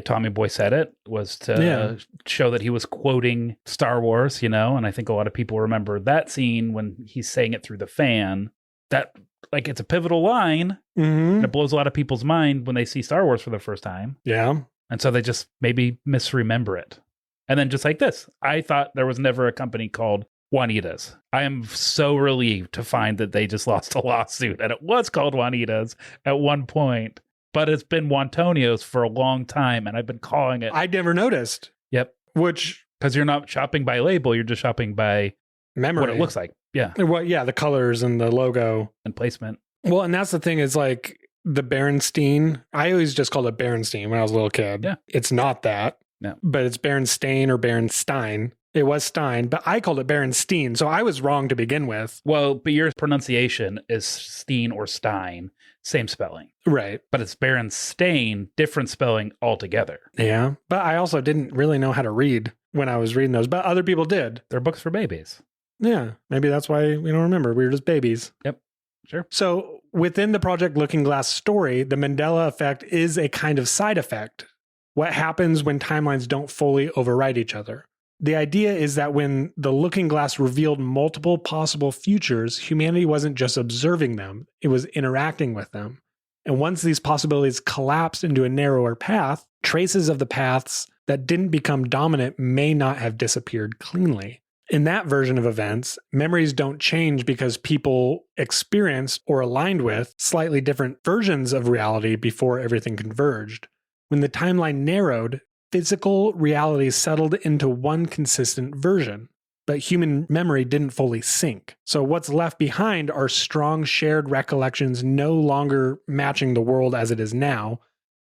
Tommy Boy said it, was to show that he was quoting Star Wars, and I think a lot of people remember that scene when he's saying it through the fan. That, like, it's a pivotal line, and it blows a lot of people's mind when they see Star Wars for the first time. Yeah. And so they just maybe misremember it. And then just like this, I thought there was never a company called Juanitas. I am so relieved to find that they just lost a lawsuit, and it was called Juanitas at one point, but it's been Juantonio's for a long time, and I've been calling it. I never noticed. Yep. Which... Because you're not shopping by label, you're just shopping by memory. what it looks like. Yeah. Well, yeah, the colors and the logo. And placement. Well, and that's the thing is, like, the Berenstain, I always just called it Berenstain when I was a little kid. Yeah. It's not that. No. But it's Berenstain or Berenstein. It was Stein, but I called it Berenstein, so I was wrong to begin with. Well, but your pronunciation is Steen or Stein, same spelling. Right. But it's Berenstain, different spelling altogether. Yeah. But I also didn't really know how to read when I was reading those, but other people did. They're books for babies. Yeah. Maybe that's why we don't remember. We were just babies. Yep. Sure. So within the Project Looking Glass story, the Mandela effect is a kind of side effect. What happens when timelines don't fully override each other? The idea is that when the Looking Glass revealed multiple possible futures, humanity wasn't just observing them, it was interacting with them. And once these possibilities collapsed into a narrower path, traces of the paths that didn't become dominant may not have disappeared cleanly. In that version of events, memories don't change because people experienced or aligned with slightly different versions of reality before everything converged. When the timeline narrowed, physical reality settled into one consistent version, but human memory didn't fully sync. So what's left behind are strong shared recollections no longer matching the world as it is now,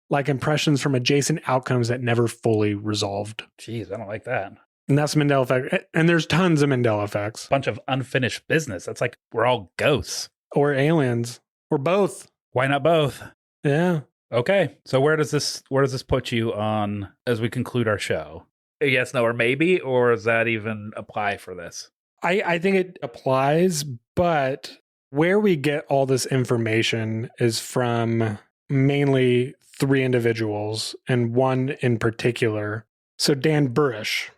like impressions from adjacent outcomes that never fully resolved. Jeez, I don't like that. And that's Mandela effect. And there's tons of Mandela effects. Bunch of unfinished business. That's like we're all ghosts. Or aliens. Or both. Why not both? Yeah. Okay. So where does this put you on as we conclude our show? A yes, no, or maybe, or does that even apply for this? I think it applies, but where we get all this information is from mainly 3 individuals, and one in particular. So Dan Burrish.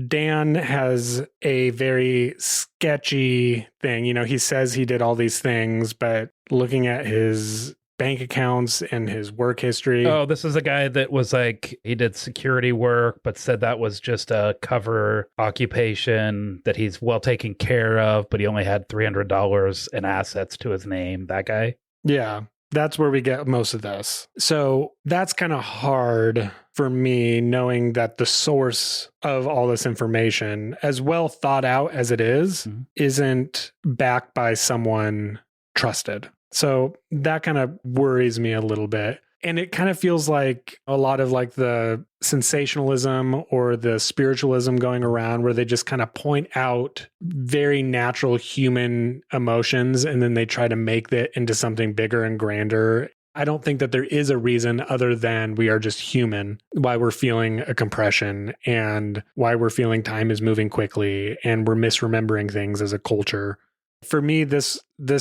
Dan has a very sketchy thing. He says he did all these things, but looking at his bank accounts and his work history. Oh, this is a guy that was like, he did security work, but said that was just a cover occupation, that he's well taken care of, but he only had $300 in assets to his name. That guy? Yeah. That's where we get most of this. So that's kind of hard for me, knowing that the source of all this information, as well thought out as it is, isn't backed by someone trusted. So that kind of worries me a little bit. And it kind of feels like a lot of like the sensationalism or the spiritualism going around, where they just kind of point out very natural human emotions and then they try to make that into something bigger and grander. I don't think that there is a reason other than we are just human, why we're feeling a compression and why we're feeling time is moving quickly and we're misremembering things as a culture. For me, this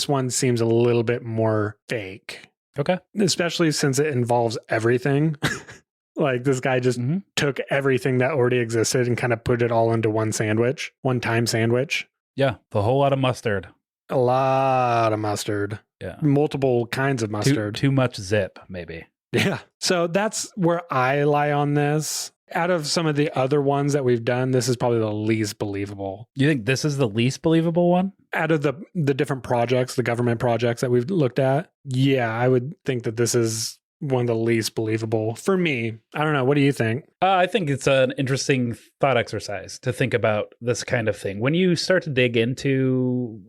one seems a little bit more fake. Okay. Especially since it involves everything. Like this guy just took everything that already existed and kind of put it all into one sandwich, one-time sandwich. Yeah, a whole lot of mustard. A lot of mustard. Yeah. Multiple kinds of mustard. Too much zip, maybe. Yeah. So that's where I lie on this. Out of some of the other ones that we've done, this is probably the least believable. You think this is the least believable one? Out of the different projects, the government projects that we've looked at, yeah, I would think that this is one of the least believable for me. I don't know. What do you think? I think it's an interesting thought exercise to think about this kind of thing. When you start to dig into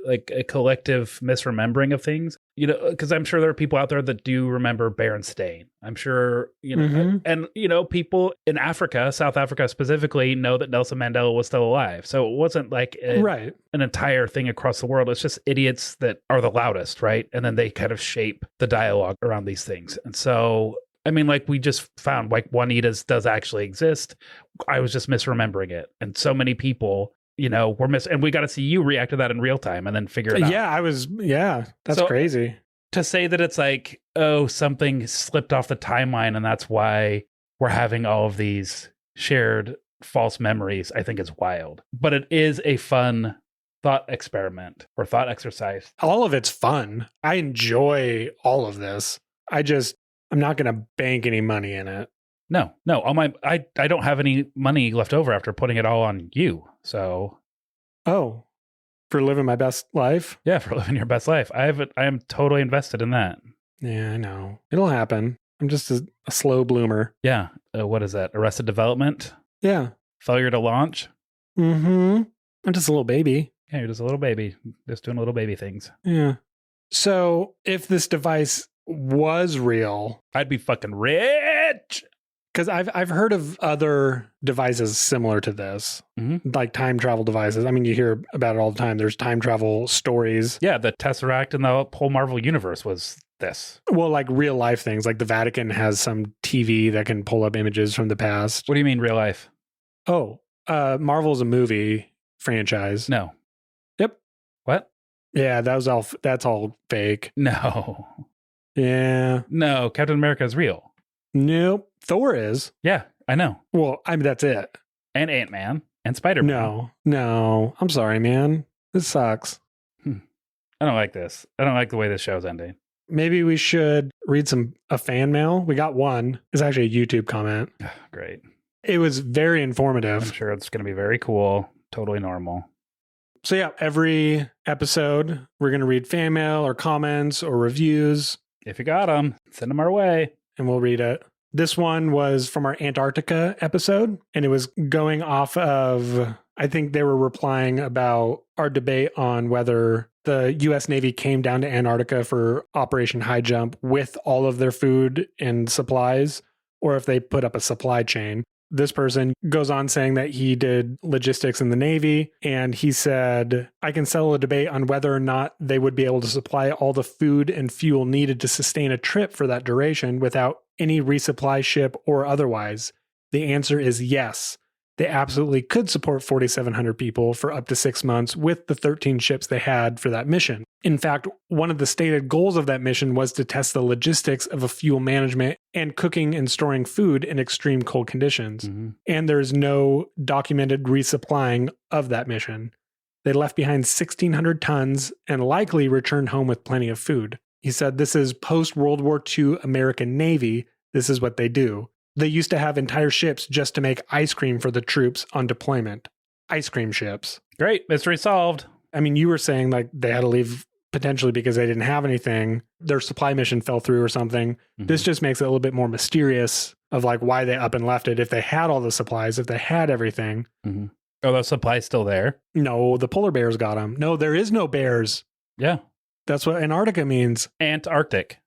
like a collective misremembering of things, you know, because I'm sure there are people out there that do remember Berenstain. I'm sure, you know, and, you know, people in Africa, South Africa specifically, know that Nelson Mandela was still alive. So it wasn't like an entire thing across the world. It's just idiots that are the loudest, right? And then they kind of shape the dialogue around these things. And so, I mean, like we just found like Juanitas does actually exist. I was just misremembering it. And so many people, you know, and we got to see you react to that in real time and then figure it out. Yeah, that's crazy. To say that it's like, oh, something slipped off the timeline and that's why we're having all of these shared false memories, I think is wild. But it is a fun thought experiment or thought exercise. All of it's fun. I enjoy all of this. I'm not going to bank any money in it. No. I don't have any money left over after putting it all on you. So, for living my best life? Yeah, for living your best life. I am totally invested in that. Yeah, I know. It'll happen. I'm just a slow bloomer. Yeah. What is that? Arrested Development? Yeah. Failure to launch? I'm just a little baby. Yeah, you're just a little baby. Just doing little baby things. Yeah. So if this device was real, I'd be fucking rich. Because I've heard of other devices similar to this, like time travel devices. I mean, you hear about it all the time. There's time travel stories. Yeah, the Tesseract and the whole Marvel universe was this. Well, like real life things. Like the Vatican has some TV that can pull up images from the past. What do you mean real life? Oh, Marvel's a movie franchise. No. Yep. What? Yeah, that's all fake. No. Yeah. No, Captain America is real. Nope. Thor is. Yeah, I know. Well, I mean, that's it. And Ant-Man and Spider-Man. No. I'm sorry, man. This sucks. I don't like this. I don't like the way this show's ending. Maybe we should read a fan mail. We got one. It's actually a YouTube comment. Great. It was very informative. I'm sure it's going to be very cool. Totally normal. So yeah, every episode, we're going to read fan mail or comments or reviews. If you got them, send them our way. And we'll read it. This one was from our Antarctica episode, and it was going off of, I think they were replying about our debate on whether the U.S. Navy came down to Antarctica for Operation High Jump with all of their food and supplies, or if they put up a supply chain. This person goes on saying that he did logistics in the Navy, and he said, I can settle a debate on whether or not they would be able to supply all the food and fuel needed to sustain a trip for that duration without any resupply ship or otherwise. The answer is yes. They absolutely could support 4,700 people for up to 6 months with the 13 ships they had for that mission. In fact, one of the stated goals of that mission was to test the logistics of a fuel management and cooking and storing food in extreme cold conditions. And there is no documented resupplying of that mission. They left behind 1,600 tons and likely returned home with plenty of food. He said, this is post-World War II American Navy. This is what they do. They used to have entire ships just to make ice cream for the troops on deployment. Ice cream ships. Great. Mystery solved. I mean, you were saying like they had to leave potentially because they didn't have anything. Their supply mission fell through or something. This just makes it a little bit more mysterious of like why they up and left it. If they had all the supplies, if they had everything. Oh, those supplies still there? No, the polar bears got them. No, there is no bears. Yeah. That's what Antarctica means. Antarctic.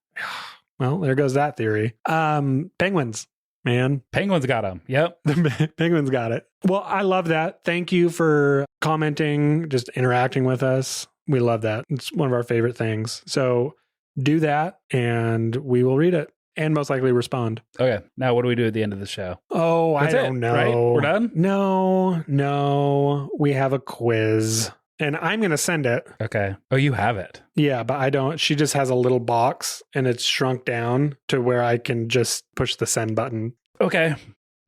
Well, there goes that theory. Penguins. Man. Penguins got them. Yep. The penguins got it. Well, I love that. Thank you for commenting, just interacting with us. We love that. It's one of our favorite things. So do that and we will read it and most likely respond. Okay. Now what do we do at the end of the show? Oh, I don't know. Right? We're done? No. We have a quiz. and I'm going to send it. Okay. Oh, you have it. Yeah, but I don't. She just has a little box and it's shrunk down to where I can just push the send button. Okay.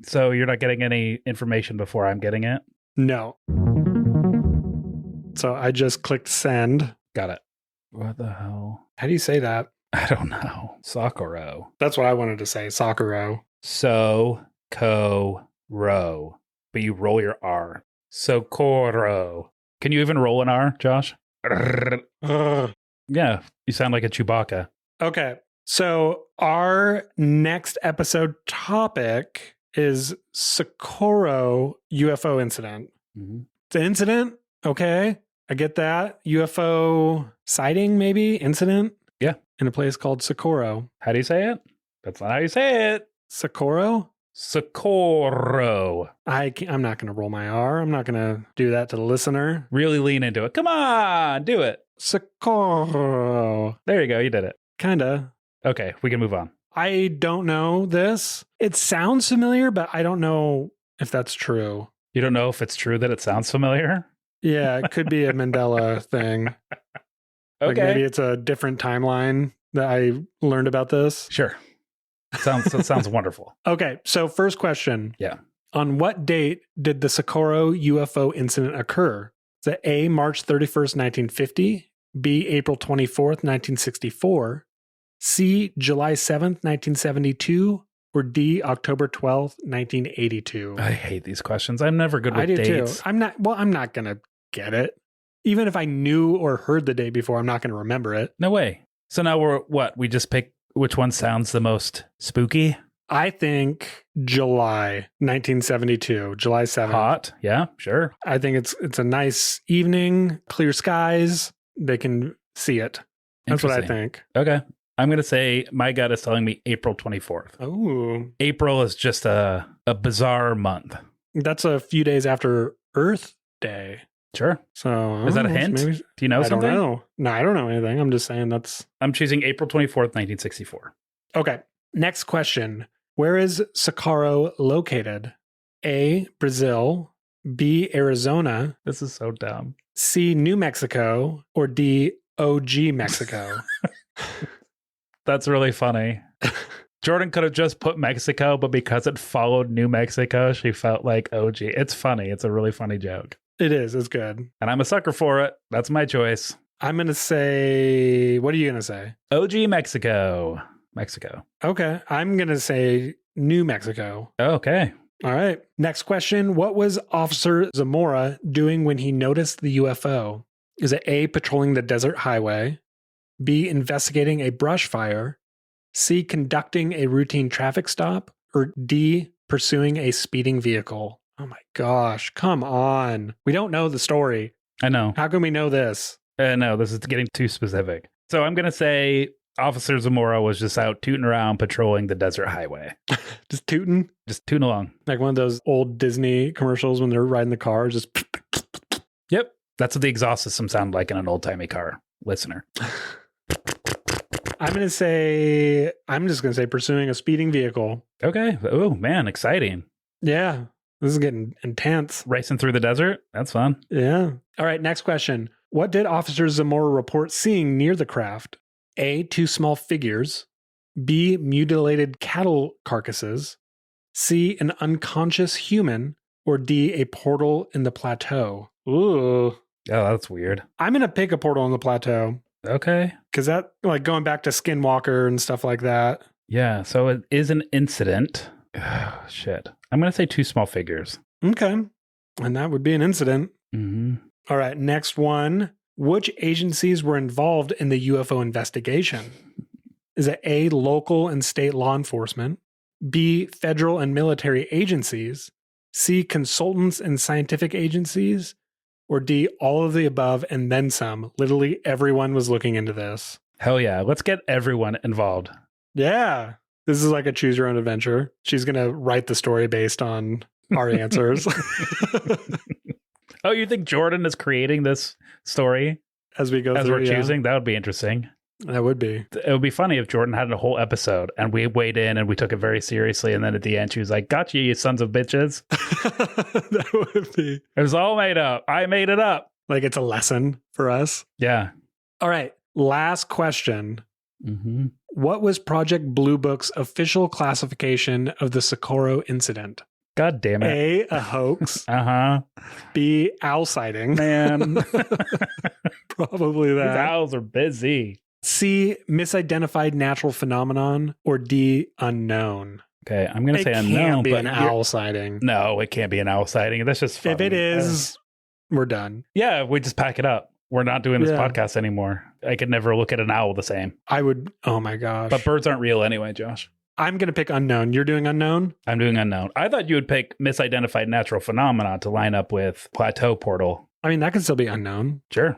So you're not getting any information before I'm getting it? No. So I just clicked send. Got it. What the hell? How do you say that? I don't know. Socorro. That's what I wanted to say. Socorro. So-co-ro. But you roll your R. Socorro. Can you even roll an R, Josh? Ugh. Yeah, you sound like a Chewbacca. Okay. So our next episode topic is Socorro UFO incident. Mm-hmm. It's an incident. Okay. I get that. UFO sighting, maybe? Incident? Yeah. In a place called Socorro. How do you say it? That's not how you say it. Socorro? Socorro. I'm not going to roll my R. I'm not going to do that to the listener. Really lean into it. Come on, do it. Socorro. There you go. You did it. Kinda. Okay, we can move on. I don't know this. It sounds familiar, but I don't know if that's true. You don't know if it's true that it sounds familiar? Yeah, it could be a Mandela thing. Like Okay. maybe it's a different timeline that I learned about this. Sure. Sounds wonderful. Okay, so first question. Yeah. On what date did the Socorro UFO incident occur? Is it A, March 31st, 1950, B, April 24th, 1964, C, July 7th, 1972, or D, October 12th, 1982? I hate these questions. I'm never good with I do dates. too. I'm not going to get it. Even if I knew or heard the day before, I'm not going to remember it. No way. So now we're what? We just pick which one sounds the most spooky? I think July 1972, July 7th. Hot. Yeah, sure. I think it's a nice evening, clear skies. They can see it. That's what I Interesting. think. Okay. I'm going to say my gut is telling me April 24th. Oh, April is just a bizarre month. that's a few days after Earth Day. Sure. So Is that a that's hint? maybe- Do you know I something? don't know. No, I don't know anything. I'm just saying that's I'm choosing April 24th, 1964. okay. Next question. Where is Socorro located? A, Brazil, B, Arizona, This is so dumb. C, New Mexico, or D, OG Mexico? That's really funny. Jordan could have just put Mexico, but because it followed New Mexico, she felt like OG. It's funny. It's a really funny joke. It is. It's good. And I'm a sucker for it. That's my choice. I'm going to say, what are you going to say? OG Mexico. Mexico. Okay. I'm going to say New Mexico. Okay. All right. Next question. What was Officer Zamora doing when he noticed the UFO? Is it A, patrolling the desert highway, B, investigating a brush fire, C, conducting a routine traffic stop, or D, pursuing a speeding vehicle? Oh my gosh. Come on. We don't know the story. I know. How can we know this? No, this is getting too specific. So I'm going to say Officer Zamora was just out tooting around patrolling the desert highway. Just tooting? Just tooting along. Like one of those old Disney commercials when they're riding the car, just Yep. That's what the exhaust system sounded like in an old-timey car. Listener. I'm just going to say pursuing a speeding vehicle. Okay. Oh, man. Exciting. Yeah. This is getting intense. Racing through the desert. That's fun. Yeah. All right. Next question. What did Officer Zamora report seeing near the craft? A, two small figures. B, mutilated cattle carcasses. C, an unconscious human. Or D, a portal in the plateau. Ooh. Oh, that's weird. I'm going to pick a portal in the plateau. Okay. Because that, like going back to Skinwalker and stuff like that. Yeah. So it is an incident. Oh, shit. I'm going to say two small figures. Okay. And that would be an incident. Mm-hmm. All right. Next one. Which agencies were involved in the UFO investigation? Is it A, local and state law enforcement? B, federal and military agencies? C, consultants and scientific agencies? Or D, all of the above and then some? Literally everyone was looking into this. Hell yeah. Let's get everyone involved. Yeah. This is like a choose your own adventure. She's going to write the story based on our answers. Oh, you think Jordan is creating this story As we go as through, we're choosing? That would be interesting. That would be. It would be funny if Jordan had a whole episode and we weighed in and we took it very seriously. And then at the end, she was like, gotcha, you sons of bitches. That would be. It was all made up. I made it up. Like it's a lesson for us. Yeah. All right. Last question. Mm-hmm. What was Project Blue Book's official classification of the Socorro incident? God damn it. A hoax. Uh-huh. B, owl sighting. Man. Probably These that. owls are busy. C, misidentified natural phenomenon. Or D, unknown. Okay, I'm going to say unknown. It can't be but an owl sighting. No, it can't be an owl sighting. That's just funny. If it is, we're done. Yeah, we just pack it up. We're not doing this podcast anymore. I could never look at an owl the same. I would, oh my gosh. But birds aren't real anyway, Josh. I'm going to pick unknown. You're doing unknown? I'm doing unknown. I thought you would pick misidentified natural phenomena to line up with plateau portal. I mean, that could still be unknown. Sure.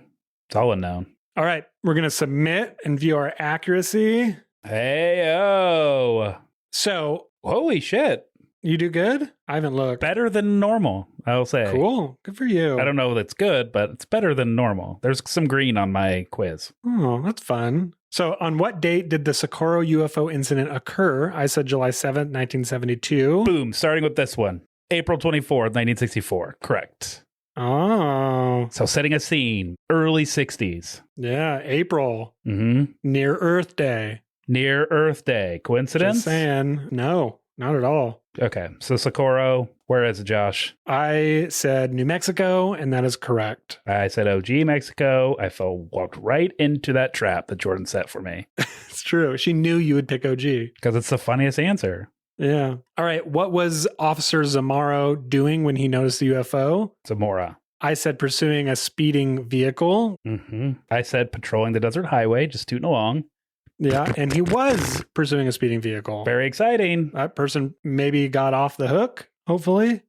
It's all unknown. All right. We're going to submit and view our accuracy. Hey-oh. So, holy shit. You do good? I haven't looked. Better than normal, I'll say. Cool. Good for you. I don't know if it's good, but it's better than normal. There's some green on my quiz. Oh, that's fun. So on what date did the Socorro UFO incident occur? I said July 7th, 1972. Boom. Starting with this one. April 24th, 1964. Correct. Oh. So setting a scene. Early 60s. Yeah, April. Mm-hmm. Near Earth Day. Near Earth Day. Coincidence? Just saying. No, not at all. Okay. So Socorro, where is it, Josh? I said New Mexico, and that is correct. I said OG Mexico. I walked right into that trap that Jordan set for me. It's true. She knew you would pick OG. Because it's the funniest answer. Yeah. All right. What was Officer Zamaro doing when he noticed the UFO? Zamora. I said pursuing a speeding vehicle. Mm-hmm. I said patrolling the desert highway, just tooting along. Yeah, and he was pursuing a speeding vehicle. Very exciting. That person maybe got off the hook, hopefully.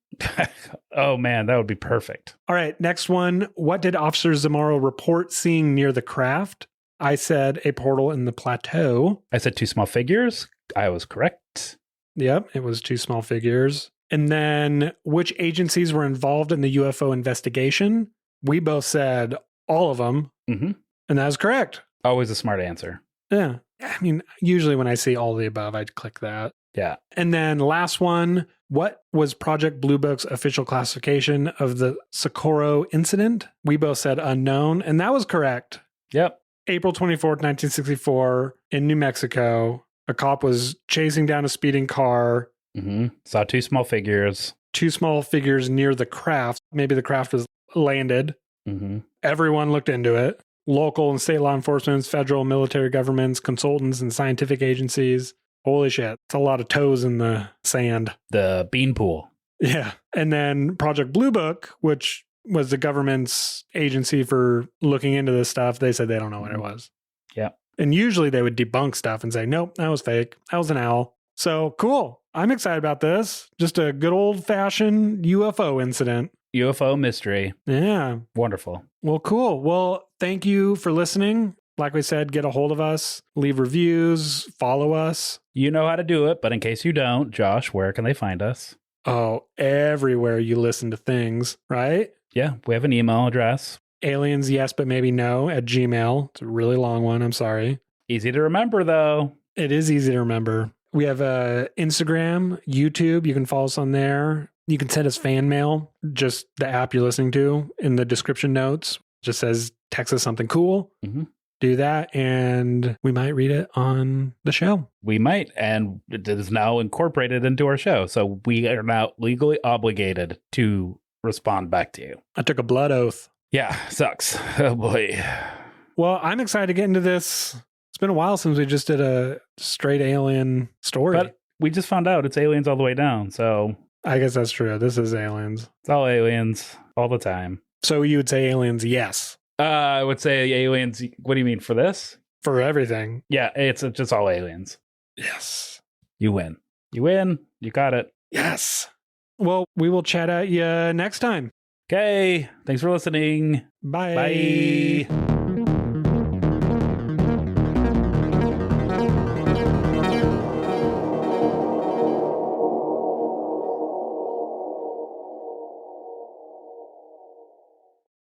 Oh, man, that would be perfect. All right, next one. What did Officer Zamaro report seeing near the craft? I said a portal in the plateau. I said two small figures. I was correct. Yep, it was two small figures. And then which agencies were involved in the UFO investigation? We both said all of them. Mm-hmm. And that was correct. Always a smart answer. Yeah. I mean, usually when I see all of the above, I'd click that. Yeah. And then last one, what was Project Blue Book's official classification of the Socorro incident? We both said unknown, and that was correct. Yep. April 24th, 1964, in New Mexico, a cop was chasing down a speeding car. Mm-hmm. Saw two small figures. Two small figures near the craft. Maybe the craft was landed. Mm-hmm. Everyone looked into it. Local and state law enforcement, federal military governments, consultants, and scientific agencies. Holy shit. It's a lot of toes in the sand. The bean pool. Yeah. And then Project Blue Book, which was the government's agency for looking into this stuff, they said they don't know what it was. Yeah. And usually they would debunk stuff and say, nope, that was fake. That was an owl. So cool. I'm excited about this. Just a good old fashioned UFO incident. UFO mystery. Yeah. Wonderful. Well, cool. Well, thank you for listening. Like we said, get a hold of us, leave reviews, follow us. You know how to do it, but in case you don't, Josh, where can they find us? Oh, everywhere you listen to things, right? Yeah, we have an email address. Aliens, yes, but maybe no at Gmail. It's a really long one. I'm sorry. Easy to remember, though. It is easy to remember. We have Instagram, YouTube. You can follow us on there. You can send us fan mail, just the app you're listening to in the description notes. Just says, text us something cool. Mm-hmm. Do that, and we might read it on the show. We might, and it is now incorporated into our show. So we are now legally obligated to respond back to you. I took a blood oath. Yeah, sucks. Oh, boy. Well, I'm excited to get into this. It's been a while since we just did a straight alien story. But we just found out it's aliens all the way down, so... I guess that's true. This is aliens. It's all aliens all the time. So you would say aliens, yes. I would say aliens. What do you mean for this? For everything. Yeah, it's just all aliens. Yes. You win. You win. You got it. Yes. Well, we will chat at you next time. Okay. Thanks for listening. Bye. Bye.